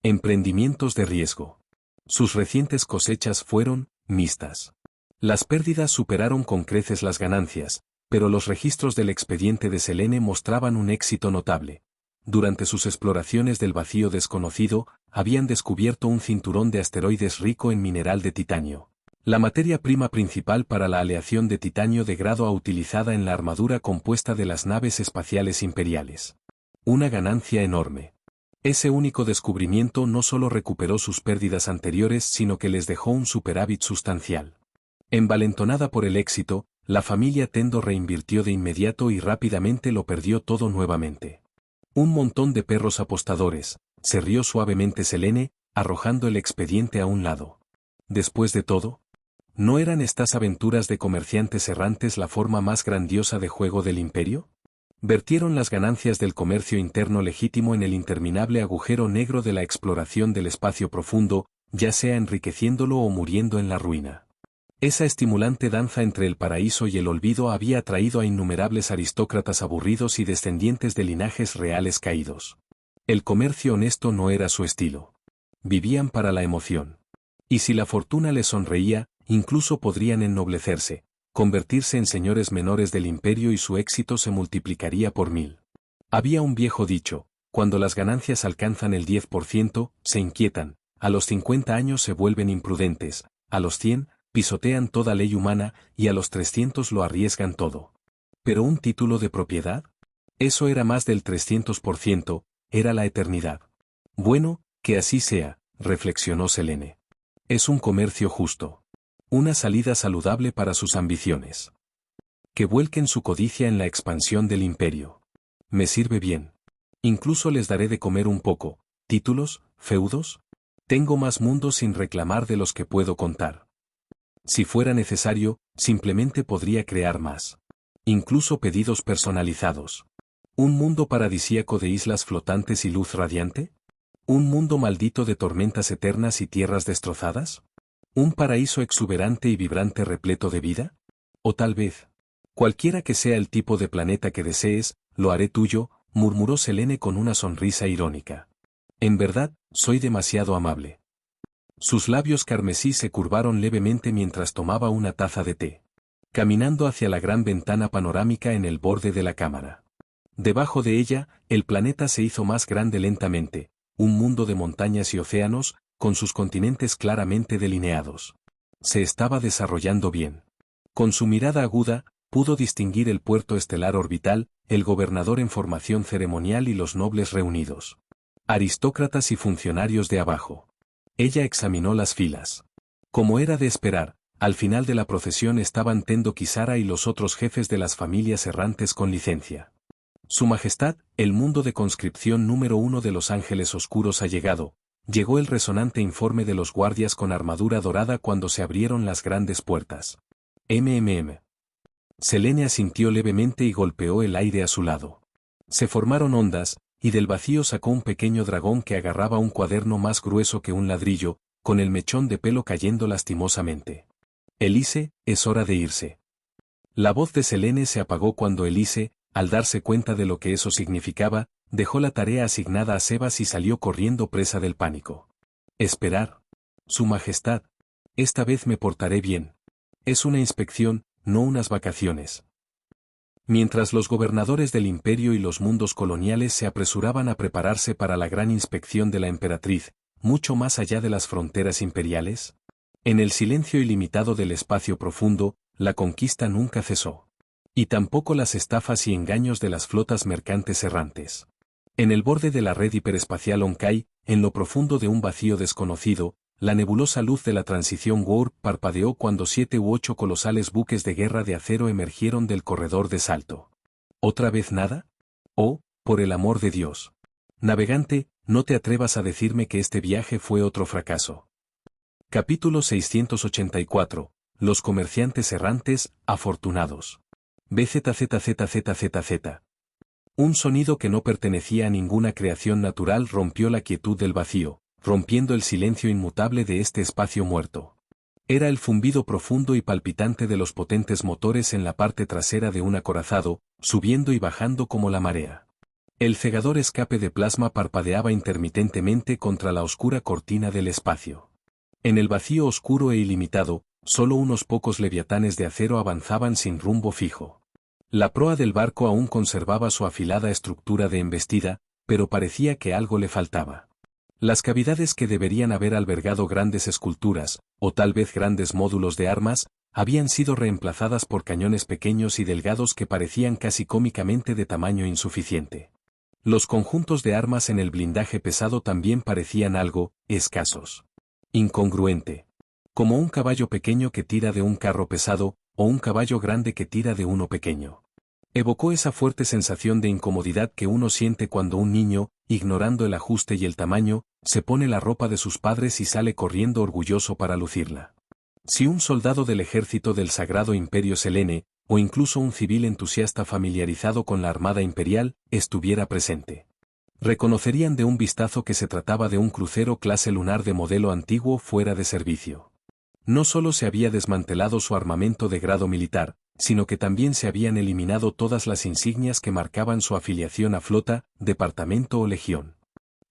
Emprendimientos de riesgo. Sus recientes cosechas fueron mixtas. Las pérdidas superaron con creces las ganancias, pero los registros del expediente de Selene mostraban un éxito notable. Durante sus exploraciones del vacío desconocido, habían descubierto un cinturón de asteroides rico en mineral de titanio. La materia prima principal para la aleación de titanio de grado A utilizada en la armadura compuesta de las naves espaciales imperiales. Una ganancia enorme. Ese único descubrimiento no solo recuperó sus pérdidas anteriores sino que les dejó un superávit sustancial. Envalentonada por el éxito, la familia Tendo reinvirtió de inmediato y rápidamente lo perdió todo nuevamente. Un montón de perros apostadores, se rió suavemente Selene, arrojando el expediente a un lado. Después de todo, ¿no eran estas aventuras de comerciantes errantes la forma más grandiosa de juego del imperio? Vertieron las ganancias del comercio interno legítimo en el interminable agujero negro de la exploración del espacio profundo, ya sea enriqueciéndolo o muriendo en la ruina. Esa estimulante danza entre el paraíso y el olvido había atraído a innumerables aristócratas aburridos y descendientes de linajes reales caídos. El comercio honesto no era su estilo. Vivían para la emoción. Y si la fortuna les sonreía, incluso podrían ennoblecerse, convertirse en señores menores del imperio y su éxito se multiplicaría por 1000. Había un viejo dicho, cuando las ganancias alcanzan el 10%, se inquietan, a los 50 años se vuelven imprudentes, a los 100, pisotean toda ley humana y a los 300 lo arriesgan todo. ¿Pero un título de propiedad? Eso era más del 300%, era la eternidad. Bueno, que así sea, reflexionó Selene. Es un comercio justo. Una salida saludable para sus ambiciones. Que vuelquen su codicia en la expansión del imperio. Me sirve bien. Incluso les daré de comer un poco. ¿Títulos? ¿Feudos? Tengo más mundos sin reclamar de los que puedo contar. Si fuera necesario, simplemente podría crear más. Incluso pedidos personalizados. ¿Un mundo paradisíaco de islas flotantes y luz radiante? ¿Un mundo maldito de tormentas eternas y tierras destrozadas? ¿Un paraíso exuberante y vibrante repleto de vida? O tal vez, cualquiera que sea el tipo de planeta que desees, lo haré tuyo, murmuró Selene con una sonrisa irónica. En verdad, soy demasiado amable. Sus labios carmesí se curvaron levemente mientras tomaba una taza de té. Caminando hacia la gran ventana panorámica en el borde de la cámara. Debajo de ella, el planeta se hizo más grande lentamente, un mundo de montañas y océanos, con sus continentes claramente delineados. Se estaba desarrollando bien. Con su mirada aguda, pudo distinguir el puerto estelar orbital, el gobernador en formación ceremonial y los nobles reunidos. Aristócratas y funcionarios de abajo. Ella examinó las filas. Como era de esperar, al final de la procesión estaban Tendo Kisara y los otros jefes de las familias errantes con licencia. Su Majestad, el mundo de conscripción número 1 de los Ángeles Oscuros ha llegado. Llegó el resonante informe de los guardias con armadura dorada cuando se abrieron las grandes puertas. Selene asintió levemente y golpeó el aire a su lado. Se formaron ondas, y del vacío sacó un pequeño dragón que agarraba un cuaderno más grueso que un ladrillo, con el mechón de pelo cayendo lastimosamente. Elise, es hora de irse. La voz de Selene se apagó cuando Elise, al darse cuenta de lo que eso significaba, dejó la tarea asignada a Sebas y salió corriendo presa del pánico. Esperar. Su Majestad. Esta vez me portaré bien. Es una inspección, no unas vacaciones. Mientras los gobernadores del imperio y los mundos coloniales se apresuraban a prepararse para la gran inspección de la emperatriz, mucho más allá de las fronteras imperiales, en el silencio ilimitado del espacio profundo, la conquista nunca cesó. Y tampoco las estafas y engaños de las flotas mercantes errantes. En el borde de la red hiperespacial Onkai, en lo profundo de un vacío desconocido, la nebulosa luz de la transición Warp parpadeó cuando 7 u 8 colosales buques de guerra de acero emergieron del corredor de salto. ¿Otra vez nada? Oh, por el amor de Dios. Navegante, no te atrevas a decirme que este viaje fue otro fracaso. Capítulo 684. Los comerciantes errantes, afortunados. BZZZZZZ. Un sonido que no pertenecía a ninguna creación natural rompió la quietud del vacío, rompiendo el silencio inmutable de este espacio muerto. Era el zumbido profundo y palpitante de los potentes motores en la parte trasera de un acorazado, subiendo y bajando como la marea. El cegador escape de plasma parpadeaba intermitentemente contra la oscura cortina del espacio. En el vacío oscuro e ilimitado, solo unos pocos leviatanes de acero avanzaban sin rumbo fijo. La proa del barco aún conservaba su afilada estructura de embestida, pero parecía que algo le faltaba. Las cavidades que deberían haber albergado grandes esculturas, o tal vez grandes módulos de armas, habían sido reemplazadas por cañones pequeños y delgados que parecían casi cómicamente de tamaño insuficiente. Los conjuntos de armas en el blindaje pesado también parecían algo escasos. Incongruente. Como un caballo pequeño que tira de un carro pesado, o un caballo grande que tira de uno pequeño. Evocó esa fuerte sensación de incomodidad que uno siente cuando un niño, ignorando el ajuste y el tamaño, se pone la ropa de sus padres y sale corriendo orgulloso para lucirla. Si un soldado del ejército del Sagrado Imperio Selene, o incluso un civil entusiasta familiarizado con la Armada Imperial, estuviera presente, reconocerían de un vistazo que se trataba de un crucero clase lunar de modelo antiguo fuera de servicio. No solo se había desmantelado su armamento de grado militar, sino que también se habían eliminado todas las insignias que marcaban su afiliación a flota, departamento o legión.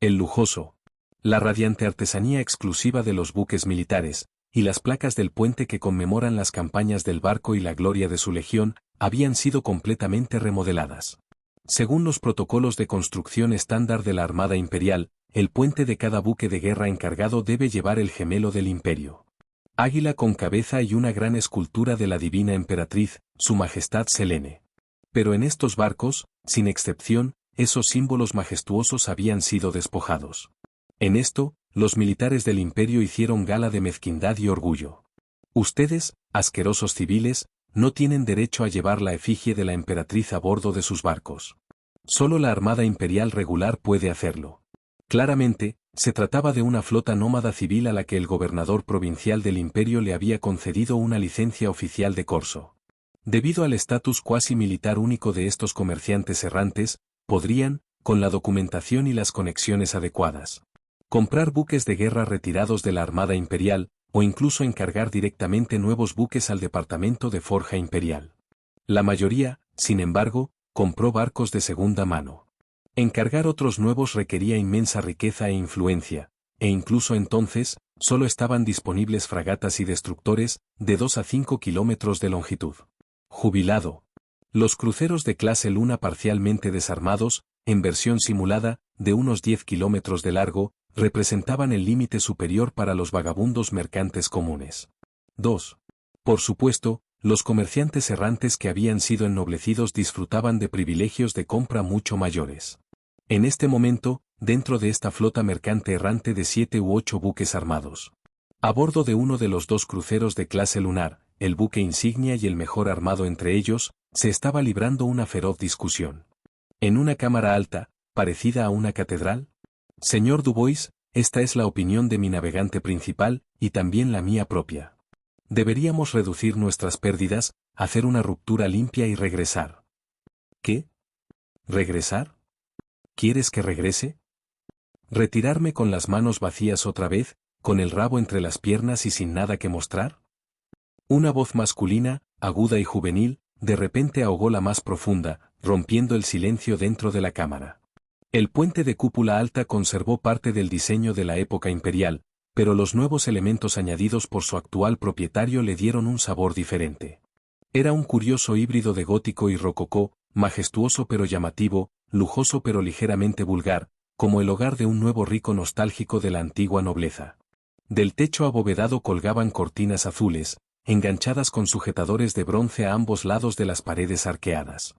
El lujoso, la radiante artesanía exclusiva de los buques militares, y las placas del puente que conmemoran las campañas del barco y la gloria de su legión, habían sido completamente remodeladas. Según los protocolos de construcción estándar de la Armada Imperial, el puente de cada buque de guerra encargado debe llevar el gemelo del imperio. Águila con cabeza y una gran escultura de la divina emperatriz, Su Majestad Selene. Pero en estos barcos, sin excepción, esos símbolos majestuosos habían sido despojados. En esto, los militares del imperio hicieron gala de mezquindad y orgullo. Ustedes, asquerosos civiles, no tienen derecho a llevar la efigie de la emperatriz a bordo de sus barcos. Solo la Armada Imperial regular puede hacerlo. Claramente, se trataba de una flota nómada civil a la que el gobernador provincial del imperio le había concedido una licencia oficial de corso. Debido al estatus cuasi militar único de estos comerciantes errantes, podrían, con la documentación y las conexiones adecuadas, comprar buques de guerra retirados de la Armada Imperial, o incluso encargar directamente nuevos buques al Departamento de Forja Imperial. La mayoría, sin embargo, compró barcos de segunda mano. Encargar otros nuevos requería inmensa riqueza e influencia, e incluso entonces, solo estaban disponibles fragatas y destructores, de 2 a 5 kilómetros de longitud. Jubilado. Los cruceros de clase Luna parcialmente desarmados, en versión simulada, de unos 10 kilómetros de largo, representaban el límite superior para los vagabundos mercantes comunes. 2. Por supuesto, los comerciantes errantes que habían sido ennoblecidos disfrutaban de privilegios de compra mucho mayores. En este momento, dentro de esta flota mercante errante de 7 u 8 buques armados, a bordo de uno de los 2 cruceros de clase lunar, el buque insignia y el mejor armado entre ellos, se estaba librando una feroz discusión. En una cámara alta, parecida a una catedral. Señor Dubois, esta es la opinión de mi navegante principal, y también la mía propia. Deberíamos reducir nuestras pérdidas, hacer una ruptura limpia y regresar. ¿Qué? ¿Regresar? ¿Quieres que regrese? ¿Retirarme con las manos vacías otra vez, con el rabo entre las piernas y sin nada que mostrar? Una voz masculina, aguda y juvenil, de repente ahogó la más profunda, rompiendo el silencio dentro de la cámara. El puente de cúpula alta conservó parte del diseño de la época imperial, pero los nuevos elementos añadidos por su actual propietario le dieron un sabor diferente. Era un curioso híbrido de gótico y rococó, majestuoso pero llamativo, lujoso pero ligeramente vulgar, como el hogar de un nuevo rico nostálgico de la antigua nobleza. Del techo abovedado colgaban cortinas azules, enganchadas con sujetadores de bronce a ambos lados de las paredes arqueadas.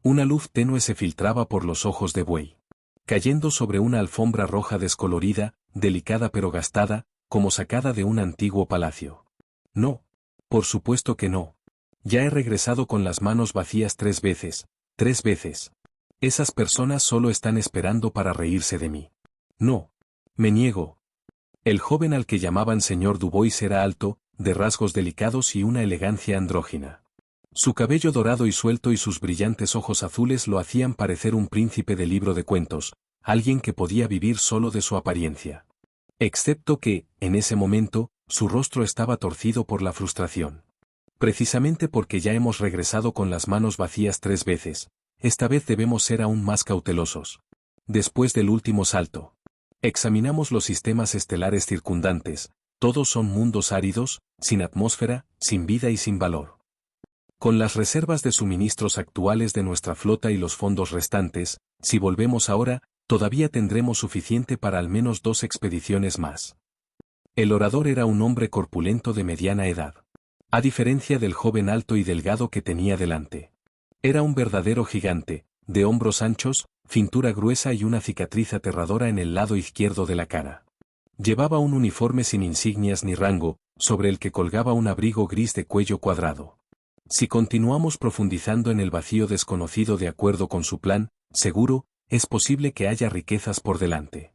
Una luz tenue se filtraba por los ojos de buey, cayendo sobre una alfombra roja descolorida, delicada pero gastada, como sacada de un antiguo palacio. No, por supuesto que no. Ya he regresado con las manos vacías 3 veces, 3 veces. Esas personas solo están esperando para reírse de mí. No. Me niego. El joven al que llamaban señor Dubois era alto, de rasgos delicados y una elegancia andrógina. Su cabello dorado y suelto y sus brillantes ojos azules lo hacían parecer un príncipe de libro de cuentos, alguien que podía vivir solo de su apariencia. Excepto que, en ese momento, su rostro estaba torcido por la frustración. Precisamente porque ya hemos regresado con las manos vacías 3 veces, esta vez debemos ser aún más cautelosos. Después del último salto, examinamos los sistemas estelares circundantes, todos son mundos áridos, sin atmósfera, sin vida y sin valor. Con las reservas de suministros actuales de nuestra flota y los fondos restantes, si volvemos ahora, todavía tendremos suficiente para al menos 2 expediciones más. El orador era un hombre corpulento de mediana edad. A diferencia del joven alto y delgado que tenía delante. Era un verdadero gigante, de hombros anchos, cintura gruesa y una cicatriz aterradora en el lado izquierdo de la cara. Llevaba un uniforme sin insignias ni rango, sobre el que colgaba un abrigo gris de cuello cuadrado. Si continuamos profundizando en el vacío desconocido de acuerdo con su plan, seguro, es posible que haya riquezas por delante.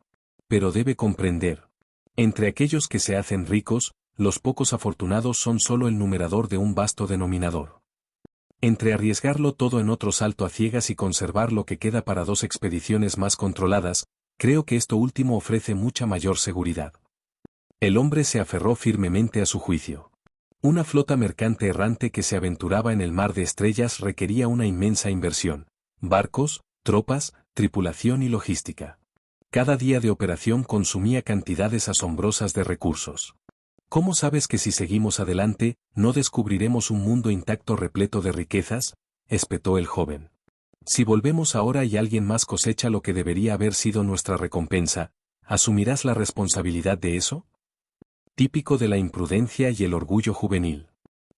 Pero debe comprender. Entre aquellos que se hacen ricos, los pocos afortunados son solo el numerador de un vasto denominador. Entre arriesgarlo todo en otro salto a ciegas y conservar lo que queda para 2 expediciones más controladas, creo que esto último ofrece mucha mayor seguridad. El hombre se aferró firmemente a su juicio. Una flota mercante errante que se aventuraba en el mar de estrellas requería una inmensa inversión: barcos, tropas, tripulación y logística. Cada día de operación consumía cantidades asombrosas de recursos. ¿Cómo sabes que si seguimos adelante, no descubriremos un mundo intacto repleto de riquezas?, espetó el joven. Si volvemos ahora y alguien más cosecha lo que debería haber sido nuestra recompensa, ¿asumirás la responsabilidad de eso? Típico de la imprudencia y el orgullo juvenil.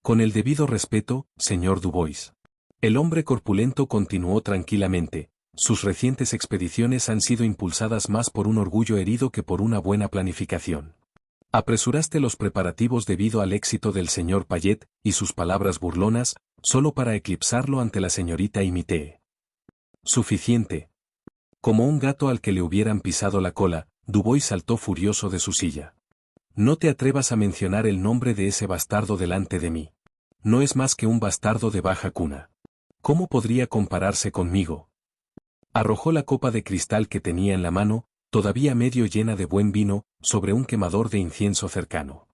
Con el debido respeto, señor Dubois. El hombre corpulento continuó tranquilamente. Sus recientes expediciones han sido impulsadas más por un orgullo herido que por una buena planificación. Apresuraste los preparativos debido al éxito del señor Payet y sus palabras burlonas, solo para eclipsarlo ante la señorita Imité. Suficiente. Como un gato al que le hubieran pisado la cola, Dubois saltó furioso de su silla. No te atrevas a mencionar el nombre de ese bastardo delante de mí. No es más que un bastardo de baja cuna. ¿Cómo podría compararse conmigo? Arrojó la copa de cristal que tenía en la mano, todavía medio llena de buen vino, sobre un quemador de incienso cercano.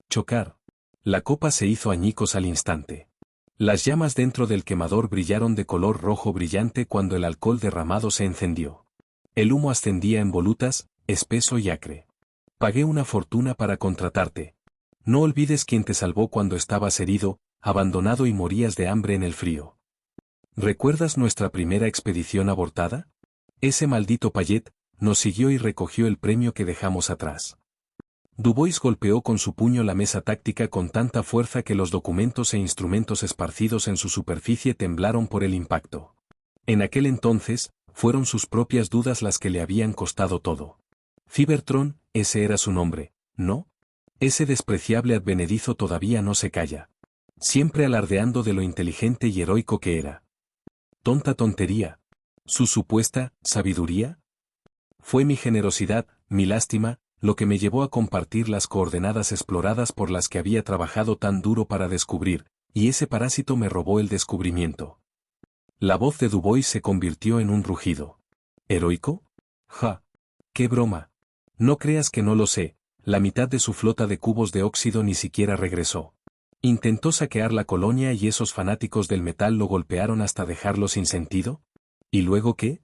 Chocar. La copa se hizo añicos al instante. Las llamas dentro del quemador brillaron de color rojo brillante cuando el alcohol derramado se encendió. El humo ascendía en volutas, espeso y acre. Pagué una fortuna para contratarte. No olvides quién te salvó cuando estabas herido, abandonado y morías de hambre en el frío. ¿Recuerdas nuestra primera expedición abortada? Ese maldito Payet nos siguió y recogió el premio que dejamos atrás. Dubois golpeó con su puño la mesa táctica con tanta fuerza que los documentos e instrumentos esparcidos en su superficie temblaron por el impacto. En aquel entonces, fueron sus propias dudas las que le habían costado todo. Cybertron, ese era su nombre, ¿no? Ese despreciable advenedizo todavía no se calla. Siempre alardeando de lo inteligente y heroico que era. Tonta tontería. ¿Su supuesta sabiduría? Fue mi generosidad, mi lástima, lo que me llevó a compartir las coordenadas exploradas por las que había trabajado tan duro para descubrir, y ese parásito me robó el descubrimiento. La voz de Dubois se convirtió en un rugido. ¿Heroico? ¡Ja! ¡Qué broma! No creas que no lo sé, la mitad de su flota de cubos de óxido ni siquiera regresó. Intentó saquear la colonia y esos fanáticos del metal lo golpearon hasta dejarlo sin sentido. ¿Y luego qué?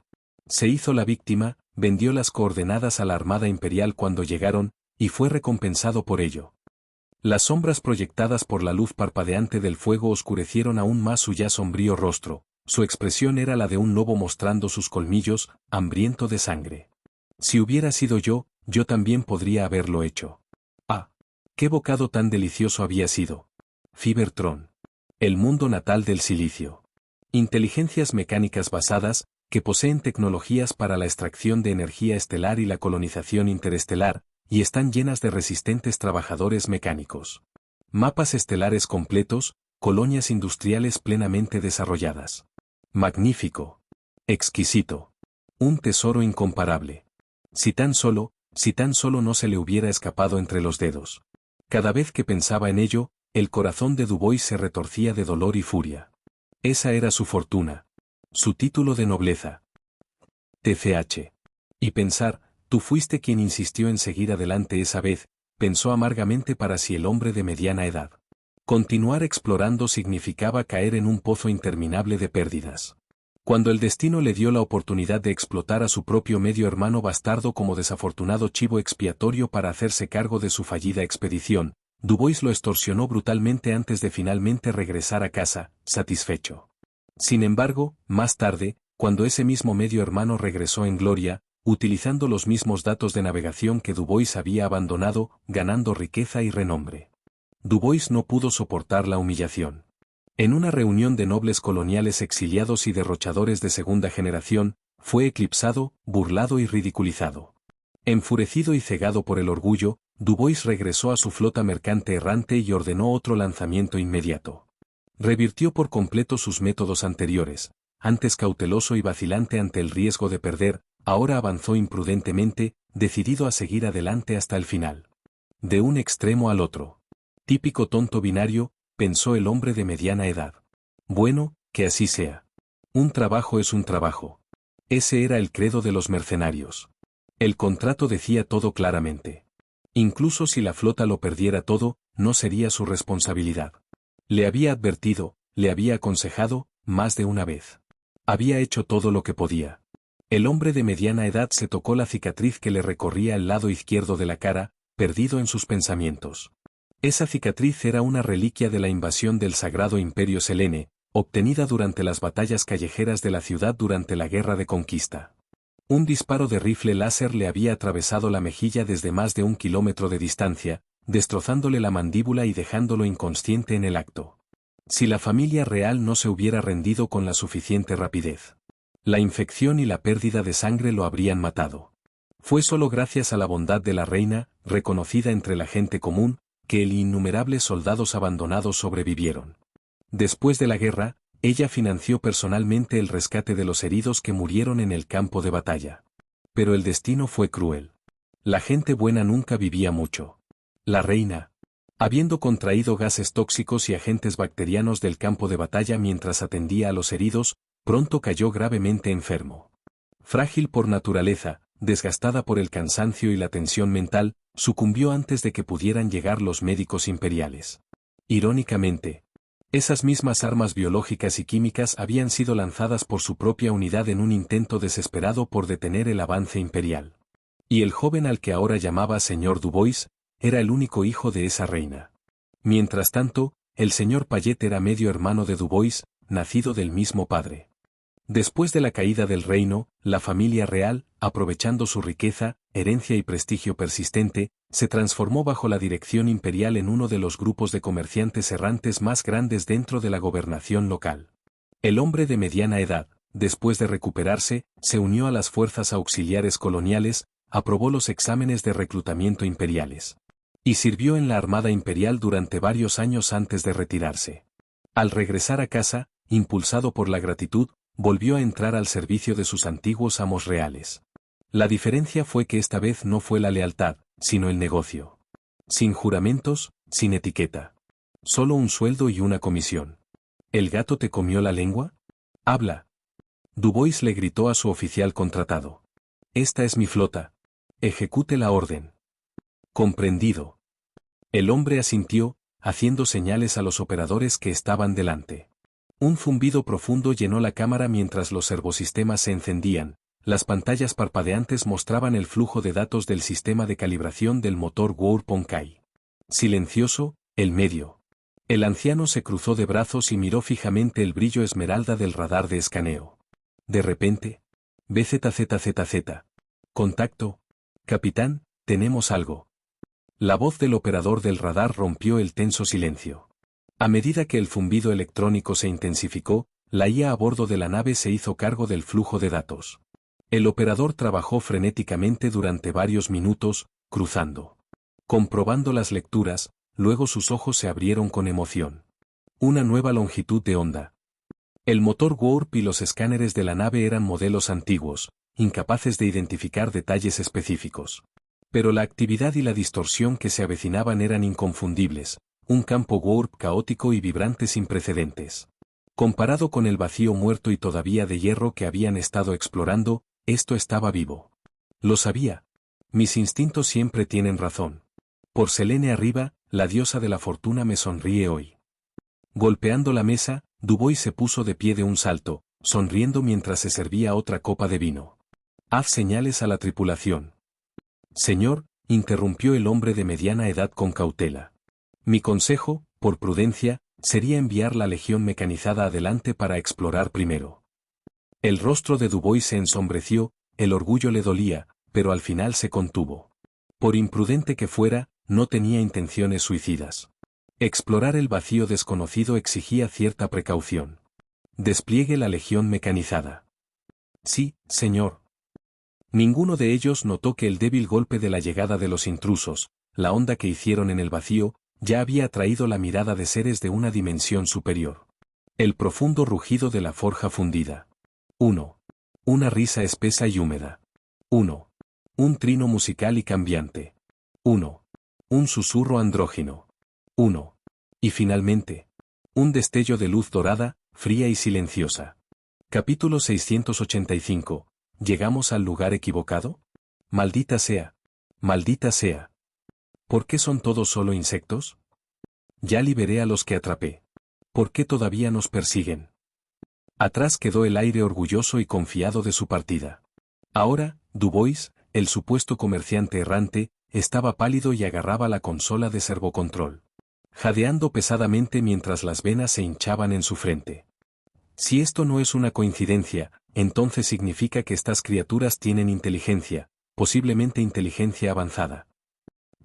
Se hizo la víctima, vendió las coordenadas a la Armada Imperial cuando llegaron, y fue recompensado por ello. Las sombras proyectadas por la luz parpadeante del fuego oscurecieron aún más su ya sombrío rostro, su expresión era la de un lobo mostrando sus colmillos, hambriento de sangre. Si hubiera sido yo también podría haberlo hecho. ¡Ah! ¡Qué bocado tan delicioso había sido! Cybertron. El mundo natal del silicio. Inteligencias mecánicas basadas, que poseen tecnologías para la extracción de energía estelar y la colonización interestelar, y están llenas de resistentes trabajadores mecánicos. Mapas estelares completos, colonias industriales plenamente desarrolladas. Magnífico. Exquisito. Un tesoro incomparable. Si tan solo no se le hubiera escapado entre los dedos. Cada vez que pensaba en ello, el corazón de Dubois se retorcía de dolor y furia. Esa era su fortuna. Su título de nobleza. TCH. Y pensar, tú fuiste quien insistió en seguir adelante esa vez, pensó amargamente para sí el hombre de mediana edad. Continuar explorando significaba caer en un pozo interminable de pérdidas. Cuando el destino le dio la oportunidad de explotar a su propio medio hermano bastardo como desafortunado chivo expiatorio para hacerse cargo de su fallida expedición, Dubois lo extorsionó brutalmente antes de finalmente regresar a casa, satisfecho. Sin embargo, más tarde, cuando ese mismo medio hermano regresó en gloria, utilizando los mismos datos de navegación que Dubois había abandonado, ganando riqueza y renombre. Dubois no pudo soportar la humillación. En una reunión de nobles coloniales exiliados y derrochadores de segunda generación, fue eclipsado, burlado y ridiculizado. Enfurecido y cegado por el orgullo, Dubois regresó a su flota mercante errante y ordenó otro lanzamiento inmediato. Revirtió por completo sus métodos anteriores, antes cauteloso y vacilante ante el riesgo de perder, ahora avanzó imprudentemente, decidido a seguir adelante hasta el final. De un extremo al otro. Típico tonto binario, pensó el hombre de mediana edad. Bueno, que así sea. Un trabajo es un trabajo. Ese era el credo de los mercenarios. El contrato decía todo claramente. Incluso si la flota lo perdiera todo, no sería su responsabilidad. Le había advertido, le había aconsejado, más de una vez. Había hecho todo lo que podía. El hombre de mediana edad se tocó la cicatriz que le recorría el lado izquierdo de la cara, perdido en sus pensamientos. Esa cicatriz era una reliquia de la invasión del Sagrado Imperio Selene, obtenida durante las batallas callejeras de la ciudad durante la Guerra de Conquista. Un disparo de rifle láser le había atravesado la mejilla desde más de 1 kilómetro de distancia, destrozándole la mandíbula y dejándolo inconsciente en el acto. Si la familia real no se hubiera rendido con la suficiente rapidez. La infección y la pérdida de sangre lo habrían matado. Fue solo gracias a la bondad de la reina, reconocida entre la gente común, que el innumerables soldados abandonados sobrevivieron. Después de la guerra, ella financió personalmente el rescate de los heridos que murieron en el campo de batalla. Pero el destino fue cruel. La gente buena nunca vivía mucho. La reina, habiendo contraído gases tóxicos y agentes bacterianos del campo de batalla mientras atendía a los heridos, pronto cayó gravemente enfermo. Frágil por naturaleza, desgastada por el cansancio y la tensión mental, sucumbió antes de que pudieran llegar los médicos imperiales. Irónicamente, esas mismas armas biológicas y químicas habían sido lanzadas por su propia unidad en un intento desesperado por detener el avance imperial. Y el joven al que ahora llamaba señor Dubois, era el único hijo de esa reina. Mientras tanto, el señor Payet era medio hermano de Dubois, nacido del mismo padre. Después de la caída del reino, la familia real, aprovechando su riqueza, herencia y prestigio persistente, se transformó bajo la dirección imperial en uno de los grupos de comerciantes errantes más grandes dentro de la gobernación local. El hombre de mediana edad, después de recuperarse, se unió a las fuerzas auxiliares coloniales, aprobó los exámenes de reclutamiento imperiales. Y sirvió en la Armada Imperial durante varios años antes de retirarse. Al regresar a casa, impulsado por la gratitud, volvió a entrar al servicio de sus antiguos amos reales. La diferencia fue que esta vez no fue la lealtad, sino el negocio. Sin juramentos, sin etiqueta. Solo un sueldo y una comisión. ¿El gato te comió la lengua? Habla. Dubois le gritó a su oficial contratado. Esta es mi flota. Ejecute la orden. Comprendido. El hombre asintió, haciendo señales a los operadores que estaban delante. Un zumbido profundo llenó la cámara mientras los servosistemas se encendían. Las pantallas parpadeantes mostraban el flujo de datos del sistema de calibración del motor Warp-on-Kai. Silencioso, el medio. El anciano se cruzó de brazos y miró fijamente el brillo esmeralda del radar de escaneo. De repente, BZZZZ. Contacto. Capitán, tenemos algo. La voz del operador del radar rompió el tenso silencio. A medida que el zumbido electrónico se intensificó, la IA a bordo de la nave se hizo cargo del flujo de datos. El operador trabajó frenéticamente durante varios minutos, cruzando. Comprobando las lecturas, luego sus ojos se abrieron con emoción. Una nueva longitud de onda. El motor Warp y los escáneres de la nave eran modelos antiguos, incapaces de identificar detalles específicos. Pero la actividad y la distorsión que se avecinaban eran inconfundibles, un campo Warp caótico y vibrante sin precedentes. Comparado con el vacío muerto y todavía de hierro que habían estado explorando, esto estaba vivo. Lo sabía. Mis instintos siempre tienen razón. Por Selene arriba, la diosa de la fortuna me sonríe hoy. Golpeando la mesa, Dubois se puso de pie de un salto, sonriendo mientras se servía otra copa de vino. Haz señales a la tripulación. Señor, interrumpió el hombre de mediana edad con cautela. Mi consejo, por prudencia, sería enviar la legión mecanizada adelante para explorar primero. El rostro de Dubois se ensombreció, el orgullo le dolía, pero al final se contuvo. Por imprudente que fuera, no tenía intenciones suicidas. Explorar el vacío desconocido exigía cierta precaución. Despliegue la legión mecanizada. Sí, señor. Ninguno de ellos notó que el débil golpe de la llegada de los intrusos, la onda que hicieron en el vacío, ya había atraído la mirada de seres de una dimensión superior. El profundo rugido de la forja fundida. 1. Una risa espesa y húmeda. 1. Un trino musical y cambiante. 1. Un susurro andrógino. 1. Y finalmente, un destello de luz dorada, fría y silenciosa. Capítulo 685. ¿Llegamos al lugar equivocado? Maldita sea. Maldita sea. ¿Por qué son todos solo insectos? Ya liberé a los que atrapé. ¿Por qué todavía nos persiguen? Atrás quedó el aire orgulloso y confiado de su partida. Ahora, Dubois, el supuesto comerciante errante, estaba pálido y agarraba la consola de servocontrol, jadeando pesadamente mientras las venas se hinchaban en su frente. Si esto no es una coincidencia, entonces significa que estas criaturas tienen inteligencia, posiblemente inteligencia avanzada.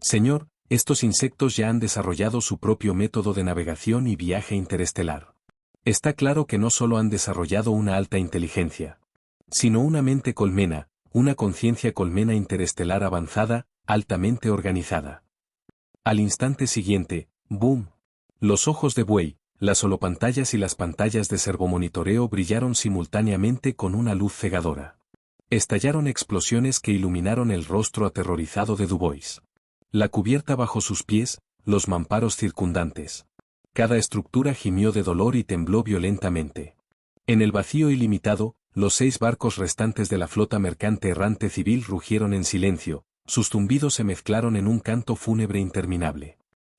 Señor, estos insectos ya han desarrollado su propio método de navegación y viaje interestelar. Está claro que no solo han desarrollado una alta inteligencia, sino una mente colmena, una conciencia colmena interestelar avanzada, altamente organizada. Al instante siguiente, ¡boom! Los ojos de buey, las holopantallas y las pantallas de servomonitoreo brillaron simultáneamente con una luz cegadora. Estallaron explosiones que iluminaron el rostro aterrorizado de Dubois. La cubierta bajo sus pies, los mamparos circundantes. Cada estructura gimió de dolor y tembló violentamente. En el vacío ilimitado, los 6 barcos restantes de la flota mercante errante civil rugieron en silencio, sus zumbidos se mezclaron en un canto fúnebre interminable.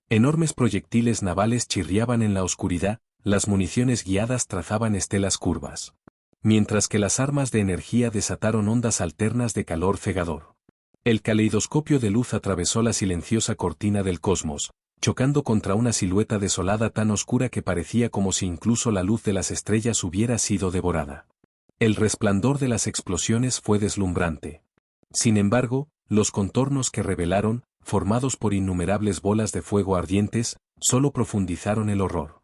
Enormes proyectiles navales chirriaban en la oscuridad, las municiones guiadas trazaban estelas curvas. Mientras que las armas de energía desataron ondas alternas de calor cegador. El caleidoscopio de luz atravesó la silenciosa cortina del cosmos, chocando contra una silueta desolada tan oscura que parecía como si incluso la luz de las estrellas hubiera sido devorada. El resplandor de las explosiones fue deslumbrante. Sin embargo, los contornos que revelaron, formados por innumerables bolas de fuego ardientes, solo profundizaron el horror.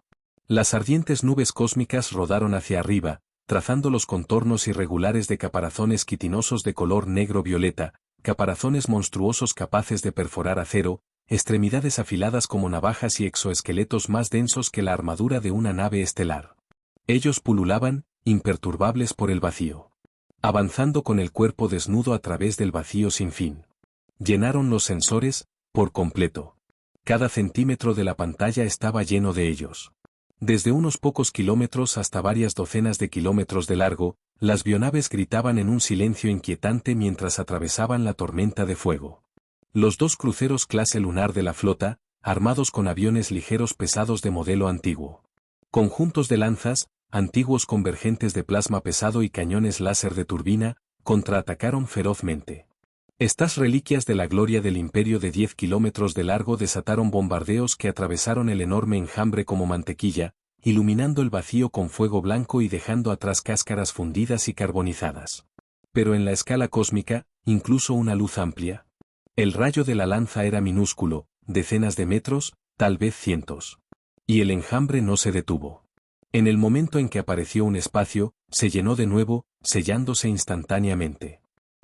Las ardientes nubes cósmicas rodaron hacia arriba, trazando los contornos irregulares de caparazones quitinosos de color negro-violeta, caparazones monstruosos capaces de perforar acero, extremidades afiladas como navajas y exoesqueletos más densos que la armadura de una nave estelar. Ellos pululaban, imperturbables por el vacío. Avanzando con el cuerpo desnudo a través del vacío sin fin. Llenaron los sensores, por completo. Cada centímetro de la pantalla estaba lleno de ellos. Desde unos pocos kilómetros hasta varias docenas de kilómetros de largo, las bionaves gritaban en un silencio inquietante mientras atravesaban la tormenta de fuego. Los dos cruceros clase lunar de la flota, armados con aviones ligeros pesados de modelo antiguo. Conjuntos de lanzas, antiguos convergentes de plasma pesado y cañones láser de turbina, contraatacaron ferozmente. Estas reliquias de la gloria del imperio de 10 kilómetros de largo desataron bombardeos que atravesaron el enorme enjambre como mantequilla, iluminando el vacío con fuego blanco y dejando atrás cáscaras fundidas y carbonizadas. Pero en la escala cósmica, incluso una luz amplia. El rayo de la lanza era minúsculo, decenas de metros, tal vez cientos. Y el enjambre no se detuvo. En el momento en que apareció un espacio, se llenó de nuevo, sellándose instantáneamente.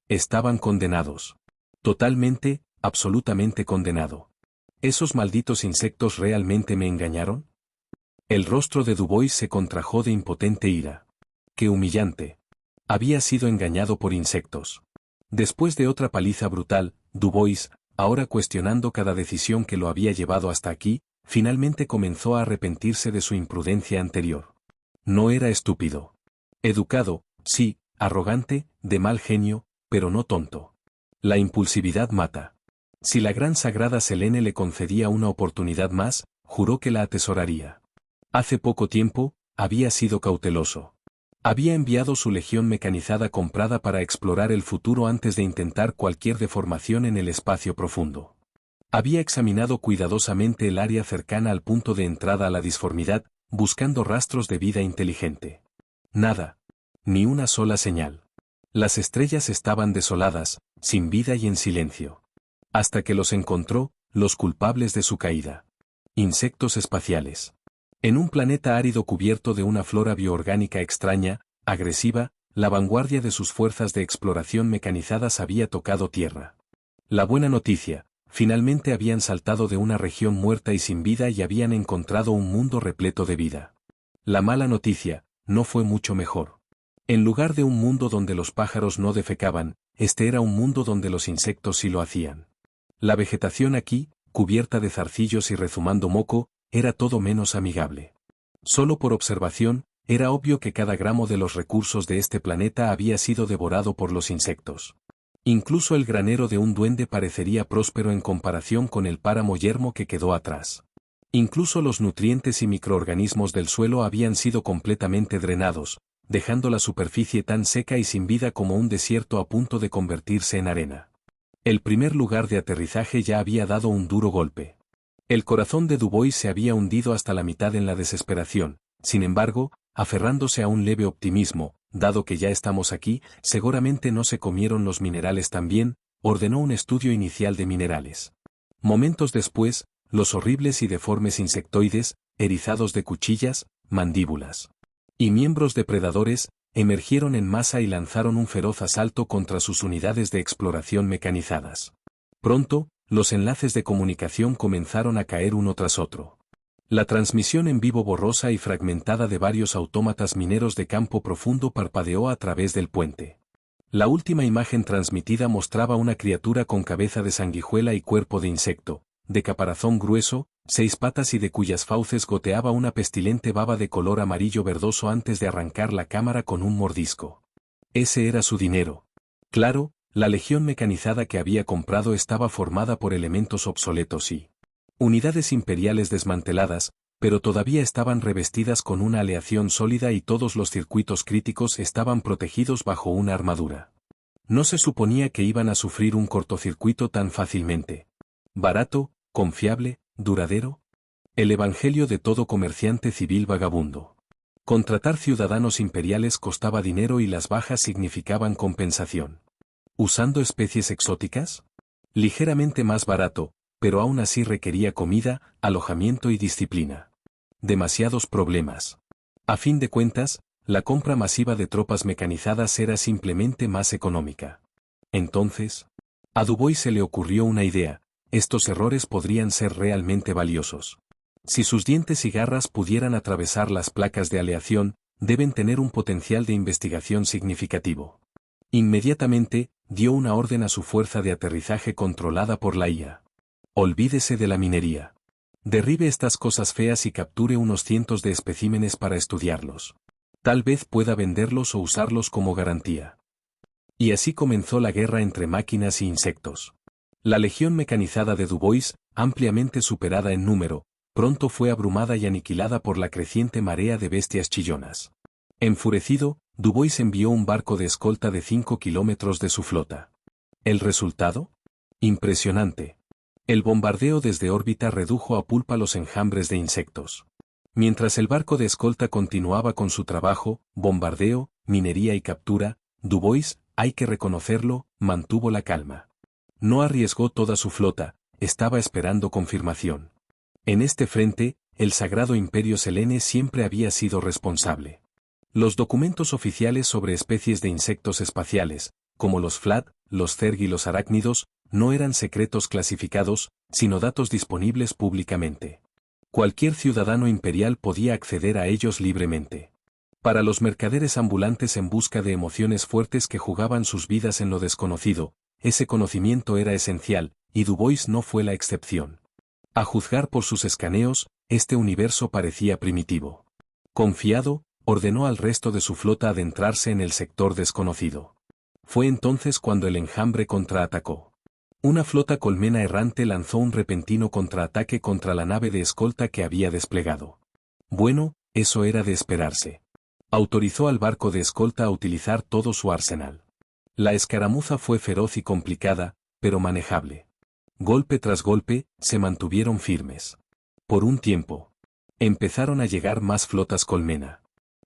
Estaban condenados. Totalmente, absolutamente condenado. ¿Esos malditos insectos realmente me engañaron? El rostro de Dubois se contrajo de impotente ira. ¡Qué humillante! Había sido engañado por insectos. Después de otra paliza brutal, Dubois, ahora cuestionando cada decisión que lo había llevado hasta aquí, finalmente comenzó a arrepentirse de su imprudencia anterior. No era estúpido. Educado, sí, arrogante, de mal genio, pero no tonto. La impulsividad mata. Si la gran sagrada Selene le concedía una oportunidad más, juró que la atesoraría. Hace poco tiempo, había sido cauteloso. Había enviado su legión mecanizada comprada para explorar el futuro antes de intentar cualquier deformación en el espacio profundo. Había examinado cuidadosamente el área cercana al punto de entrada a la disformidad, buscando rastros de vida inteligente. Nada. Ni una sola señal. Las estrellas estaban desoladas, sin vida y en silencio. Hasta que los encontró, los culpables de su caída. Insectos espaciales. En un planeta árido cubierto de una flora bioorgánica extraña, agresiva, la vanguardia de sus fuerzas de exploración mecanizadas había tocado tierra. La buena noticia, finalmente habían saltado de una región muerta y sin vida y habían encontrado un mundo repleto de vida. La mala noticia, no fue mucho mejor. En lugar de un mundo donde los pájaros no defecaban, este era un mundo donde los insectos sí lo hacían. La vegetación aquí, cubierta de zarcillos y rezumando moco, era todo menos amigable. Solo por observación, era obvio que cada gramo de los recursos de este planeta había sido devorado por los insectos. Incluso el granero de un duende parecería próspero en comparación con el páramo yermo que quedó atrás. Incluso los nutrientes y microorganismos del suelo habían sido completamente drenados, dejando la superficie tan seca y sin vida como un desierto a punto de convertirse en arena. El primer lugar de aterrizaje ya había dado un duro golpe. El corazón de Dubois se había hundido hasta la mitad en la desesperación, sin embargo, aferrándose a un leve optimismo, dado que ya estamos aquí, seguramente no se comieron los minerales también, ordenó un estudio inicial de minerales. Momentos después, los horribles y deformes insectoides, erizados de cuchillas, mandíbulas y miembros depredadores, emergieron en masa y lanzaron un feroz asalto contra sus unidades de exploración mecanizadas. Pronto, los enlaces de comunicación comenzaron a caer uno tras otro. La transmisión en vivo borrosa y fragmentada de varios autómatas mineros de campo profundo parpadeó a través del puente. La última imagen transmitida mostraba una criatura con cabeza de sanguijuela y cuerpo de insecto, de caparazón grueso, 6 patas y de cuyas fauces goteaba una pestilente baba de color amarillo verdoso antes de arrancar la cámara con un mordisco. Ese era su dinero. Claro, la legión mecanizada que había comprado estaba formada por elementos obsoletos y unidades imperiales desmanteladas, pero todavía estaban revestidas con una aleación sólida y todos los circuitos críticos estaban protegidos bajo una armadura. No se suponía que iban a sufrir un cortocircuito tan fácilmente. Barato, confiable, duradero. El evangelio de todo comerciante civil vagabundo. Contratar ciudadanos imperiales costaba dinero y las bajas significaban compensación. ¿Usando especies exóticas? Ligeramente más barato, pero aún así requería comida, alojamiento y disciplina. Demasiados problemas. A fin de cuentas, la compra masiva de tropas mecanizadas era simplemente más económica. Entonces, a Dubois se le ocurrió una idea: estos errores podrían ser realmente valiosos. Si sus dientes y garras pudieran atravesar las placas de aleación, deben tener un potencial de investigación significativo. Inmediatamente, dio una orden a su fuerza de aterrizaje controlada por la IA. Olvídese de la minería. Derribe estas cosas feas y capture unos cientos de especímenes para estudiarlos. Tal vez pueda venderlos o usarlos como garantía. Y así comenzó la guerra entre máquinas y insectos. La legión mecanizada de Dubois, ampliamente superada en número, pronto fue abrumada y aniquilada por la creciente marea de bestias chillonas. Enfurecido, Dubois envió un barco de escolta de 5 kilómetros de su flota. ¿El resultado? Impresionante. El bombardeo desde órbita redujo a pulpa los enjambres de insectos. Mientras el barco de escolta continuaba con su trabajo, bombardeo, minería y captura, Dubois, hay que reconocerlo, mantuvo la calma. No arriesgó toda su flota, estaba esperando confirmación. En este frente, el Sagrado Imperio Selene siempre había sido responsable. Los documentos oficiales sobre especies de insectos espaciales, como los FLAD, los Zerg y los arácnidos, no eran secretos clasificados, sino datos disponibles públicamente. Cualquier ciudadano imperial podía acceder a ellos libremente. Para los mercaderes ambulantes en busca de emociones fuertes que jugaban sus vidas en lo desconocido, ese conocimiento era esencial, y Dubois no fue la excepción. A juzgar por sus escaneos, este universo parecía primitivo. Confiado, ordenó al resto de su flota adentrarse en el sector desconocido. Fue entonces cuando el enjambre contraatacó. Una flota colmena errante lanzó un repentino contraataque contra la nave de escolta que había desplegado. Bueno, eso era de esperarse. Autorizó al barco de escolta a utilizar todo su arsenal. La escaramuza fue feroz y complicada, pero manejable. Golpe tras golpe, se mantuvieron firmes. Por un tiempo. Empezaron a llegar más flotas colmena.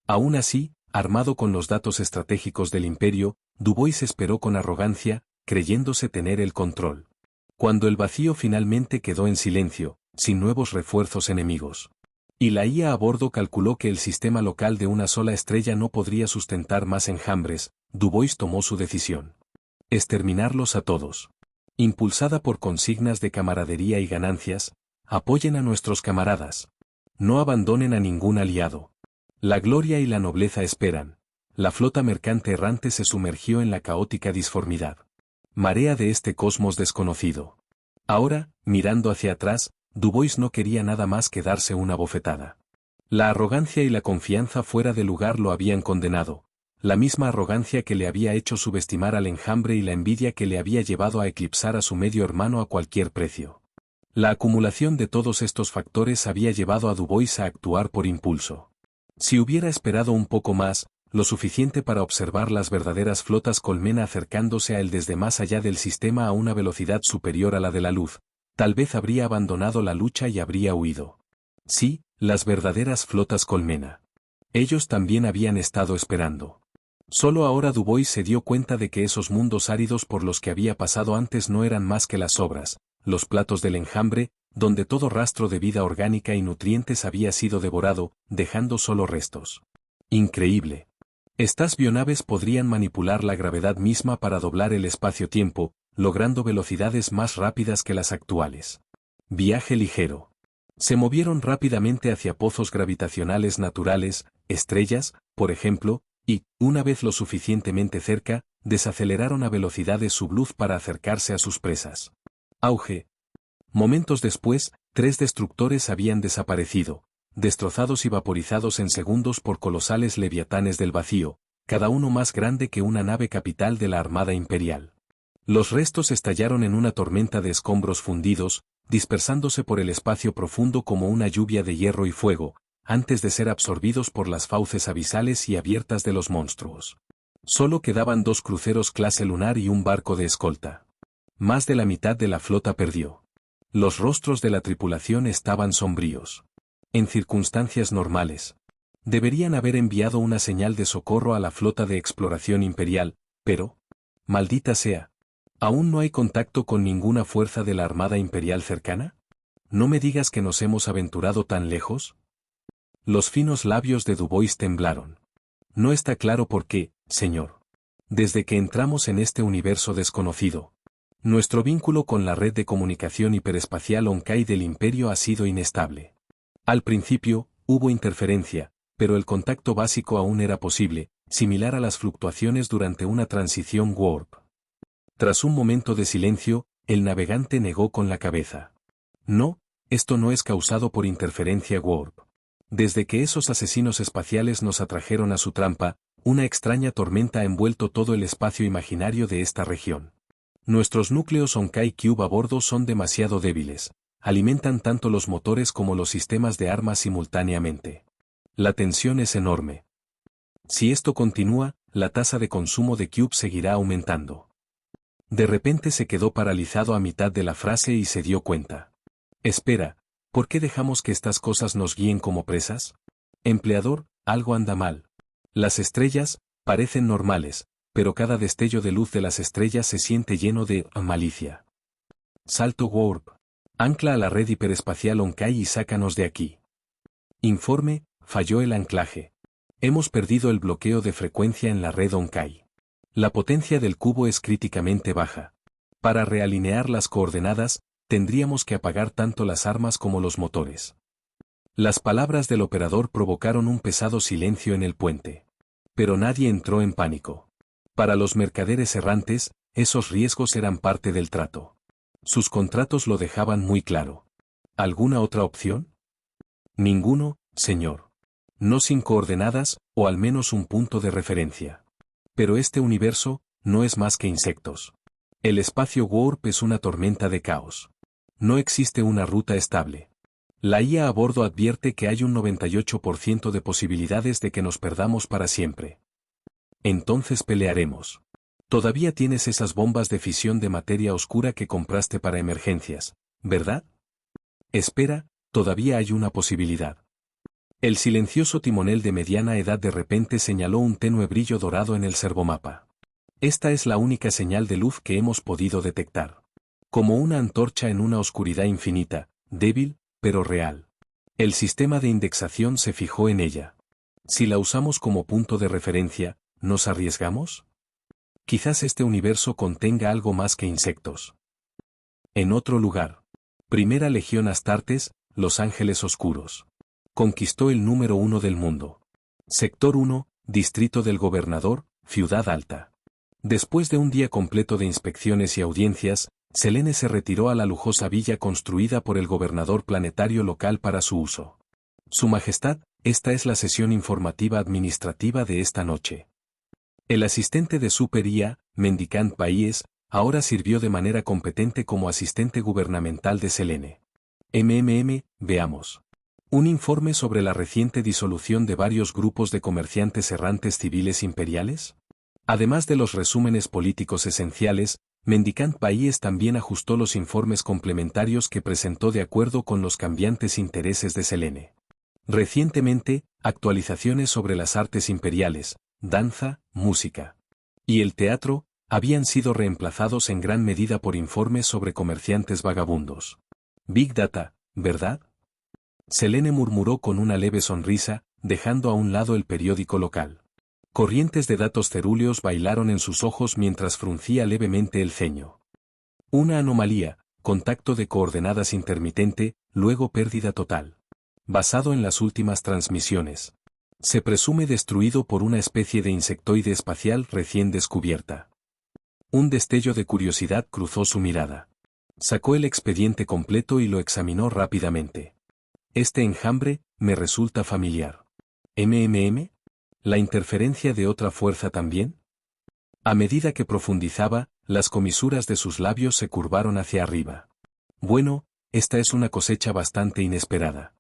Aún así, armado con los datos estratégicos del imperio, Dubois esperó con arrogancia, creyéndose tener el control. Cuando el vacío finalmente quedó en silencio, sin nuevos refuerzos enemigos. Y la IA a bordo calculó que el sistema local de una sola estrella no podría sustentar más enjambres, Dubois tomó su decisión. Exterminarlos a todos. Impulsada por consignas de camaradería y ganancias, apoyen a nuestros camaradas. No abandonen a ningún aliado. La gloria y la nobleza esperan. La flota mercante errante se sumergió en la caótica disformidad. Marea de este cosmos desconocido. Ahora, mirando hacia atrás, Dubois no quería nada más que darse una bofetada. La arrogancia y la confianza fuera de lugar lo habían condenado, la misma arrogancia que le había hecho subestimar al enjambre y la envidia que le había llevado a eclipsar a su medio hermano a cualquier precio. La acumulación de todos estos factores había llevado a Dubois a actuar por impulso. Si hubiera esperado un poco más, lo suficiente para observar las verdaderas flotas colmena acercándose a él desde más allá del sistema a una velocidad superior a la de la luz, tal vez habría abandonado la lucha y habría huido. Sí, las verdaderas flotas colmena. Ellos también habían estado esperando. Solo ahora Dubois se dio cuenta de que esos mundos áridos por los que había pasado antes no eran más que las sobras, los platos del enjambre, donde todo rastro de vida orgánica y nutrientes había sido devorado, dejando solo restos. Increíble. Estas bionaves podrían manipular la gravedad misma para doblar el espacio-tiempo, logrando velocidades más rápidas que las actuales. Viaje ligero. Se movieron rápidamente hacia pozos gravitacionales naturales, estrellas, por ejemplo, y, una vez lo suficientemente cerca, desaceleraron a velocidades subluz para acercarse a sus presas. Auge. Momentos después, 3 destructores habían desaparecido, destrozados y vaporizados en segundos por colosales leviatanes del vacío, cada uno más grande que una nave capital de la Armada Imperial. Los restos estallaron en una tormenta de escombros fundidos, dispersándose por el espacio profundo como una lluvia de hierro y fuego, antes de ser absorbidos por las fauces abisales y abiertas de los monstruos. Solo quedaban 2 cruceros clase lunar y un barco de escolta. Más de la mitad de la flota perdió. Los rostros de la tripulación estaban sombríos. En circunstancias normales, deberían haber enviado una señal de socorro a la flota de exploración imperial, pero, maldita sea, ¿Aún no hay contacto con ninguna fuerza de la Armada Imperial cercana? ¿No me digas que nos hemos aventurado tan lejos? Los finos labios de Dubois temblaron. No está claro por qué, señor. Desde que entramos en este universo desconocido, nuestro vínculo con la red de comunicación hiperespacial Onkai del Imperio ha sido inestable. Al principio, hubo interferencia, pero el contacto básico aún era posible, similar a las fluctuaciones durante una transición warp. Tras un momento de silencio, el navegante negó con la cabeza. No, esto no es causado por interferencia warp. Desde que esos asesinos espaciales nos atrajeron a su trampa, una extraña tormenta ha envuelto todo el espacio imaginario de esta región. Nuestros núcleos Onkai Cube a bordo son demasiado débiles, alimentan tanto los motores como los sistemas de armas simultáneamente. La tensión es enorme. Si esto continúa, la tasa de consumo de Cube seguirá aumentando. De repente se quedó paralizado a mitad de la frase y se dio cuenta. Espera, ¿por qué dejamos que estas cosas nos guíen como presas? Empleador, algo anda mal. Las estrellas parecen normales, pero cada destello de luz de las estrellas se siente lleno de malicia. Salto warp. Ancla a la red hiperespacial Onkai y sácanos de aquí. Informe, falló el anclaje. Hemos perdido el bloqueo de frecuencia en la red Onkai. La potencia del cubo es críticamente baja. Para realinear las coordenadas, tendríamos que apagar tanto las armas como los motores. Las palabras del operador provocaron un pesado silencio en el puente. Pero nadie entró en pánico. Para los mercaderes errantes, esos riesgos eran parte del trato. Sus contratos lo dejaban muy claro. ¿Alguna otra opción? Ninguno, señor. No sin coordenadas, o al menos un punto de referencia. Pero este universo, no es más que insectos. El espacio warp es una tormenta de caos. No existe una ruta estable. La IA a bordo advierte que hay un 98% de posibilidades de que nos perdamos para siempre. Entonces pelearemos. Todavía tienes esas bombas de fisión de materia oscura que compraste para emergencias, ¿verdad? Espera, todavía hay una posibilidad. El silencioso timonel de mediana edad de repente señaló un tenue brillo dorado en el servomapa. Esta es la única señal de luz que hemos podido detectar. Como una antorcha en una oscuridad infinita, débil, pero real. El sistema de indexación se fijó en ella. Si la usamos como punto de referencia, ¿nos arriesgamos? Quizás este universo contenga algo más que insectos. En otro lugar. Primera Legión Astartes, Los Ángeles Oscuros. Conquistó el número 1 del mundo. Sector 1, Distrito del Gobernador, Ciudad Alta. Después de un día completo de inspecciones y audiencias, Selene se retiró a la lujosa villa construida por el gobernador planetario local para su uso. Su Majestad, esta es la sesión informativa administrativa de esta noche. El asistente de Super IA, Mendicant Baíes, ahora sirvió de manera competente como asistente gubernamental de Selene. Veamos. Un informe sobre la reciente disolución de varios grupos de comerciantes errantes civiles imperiales. Además de los resúmenes políticos esenciales, Mendicant Baíes también ajustó los informes complementarios que presentó de acuerdo con los cambiantes intereses de Selene. Recientemente, actualizaciones sobre las artes imperiales, danza, música y el teatro, habían sido reemplazados en gran medida por informes sobre comerciantes vagabundos. Big Data, ¿verdad? Selene murmuró con una leve sonrisa, dejando a un lado el periódico local. Corrientes de datos cerúleos bailaron en sus ojos mientras fruncía levemente el ceño. Una anomalía, contacto de coordenadas intermitente, luego pérdida total. Basado en las últimas transmisiones. Se presume destruido por una especie de insectoide espacial recién descubierta. Un destello de curiosidad cruzó su mirada. Sacó el expediente completo y lo examinó rápidamente. Este enjambre me resulta familiar. ¿La interferencia de otra fuerza también? A medida que profundizaba, las comisuras de sus labios se curvaron hacia arriba. Bueno, esta es una cosecha bastante inesperada.